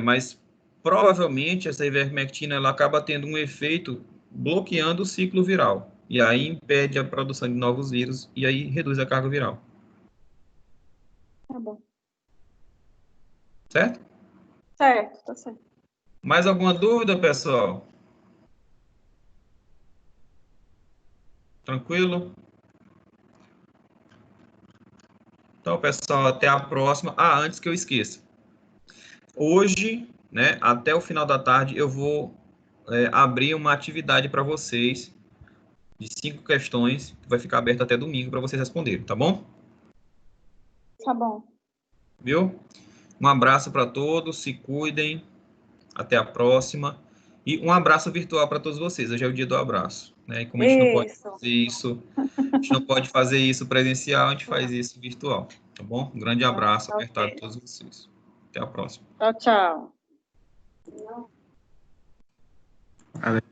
Mas provavelmente essa ivermectina ela acaba tendo um efeito bloqueando o ciclo viral. E aí impede a produção de novos vírus e aí reduz a carga viral. Tá bom. Certo? Certo, tá certo. Mais alguma dúvida, pessoal? Tranquilo? Então, pessoal, até a próxima. Antes que eu esqueça. Hoje, né, até o final da tarde, eu vou abrir uma atividade para vocês de 5 questões, que vai ficar aberta até domingo para vocês responderem, tá bom? Tá bom. Viu? Um abraço para todos, se cuidem, até a próxima. E um abraço virtual para todos vocês. Hoje é o dia do abraço, né? E como a gente não pode fazer isso, a gente não pode fazer isso presencial, a gente faz isso virtual, tá bom? Um grande abraço apertado a todos vocês. Até a próxima. Tchau, tchau. Valeu.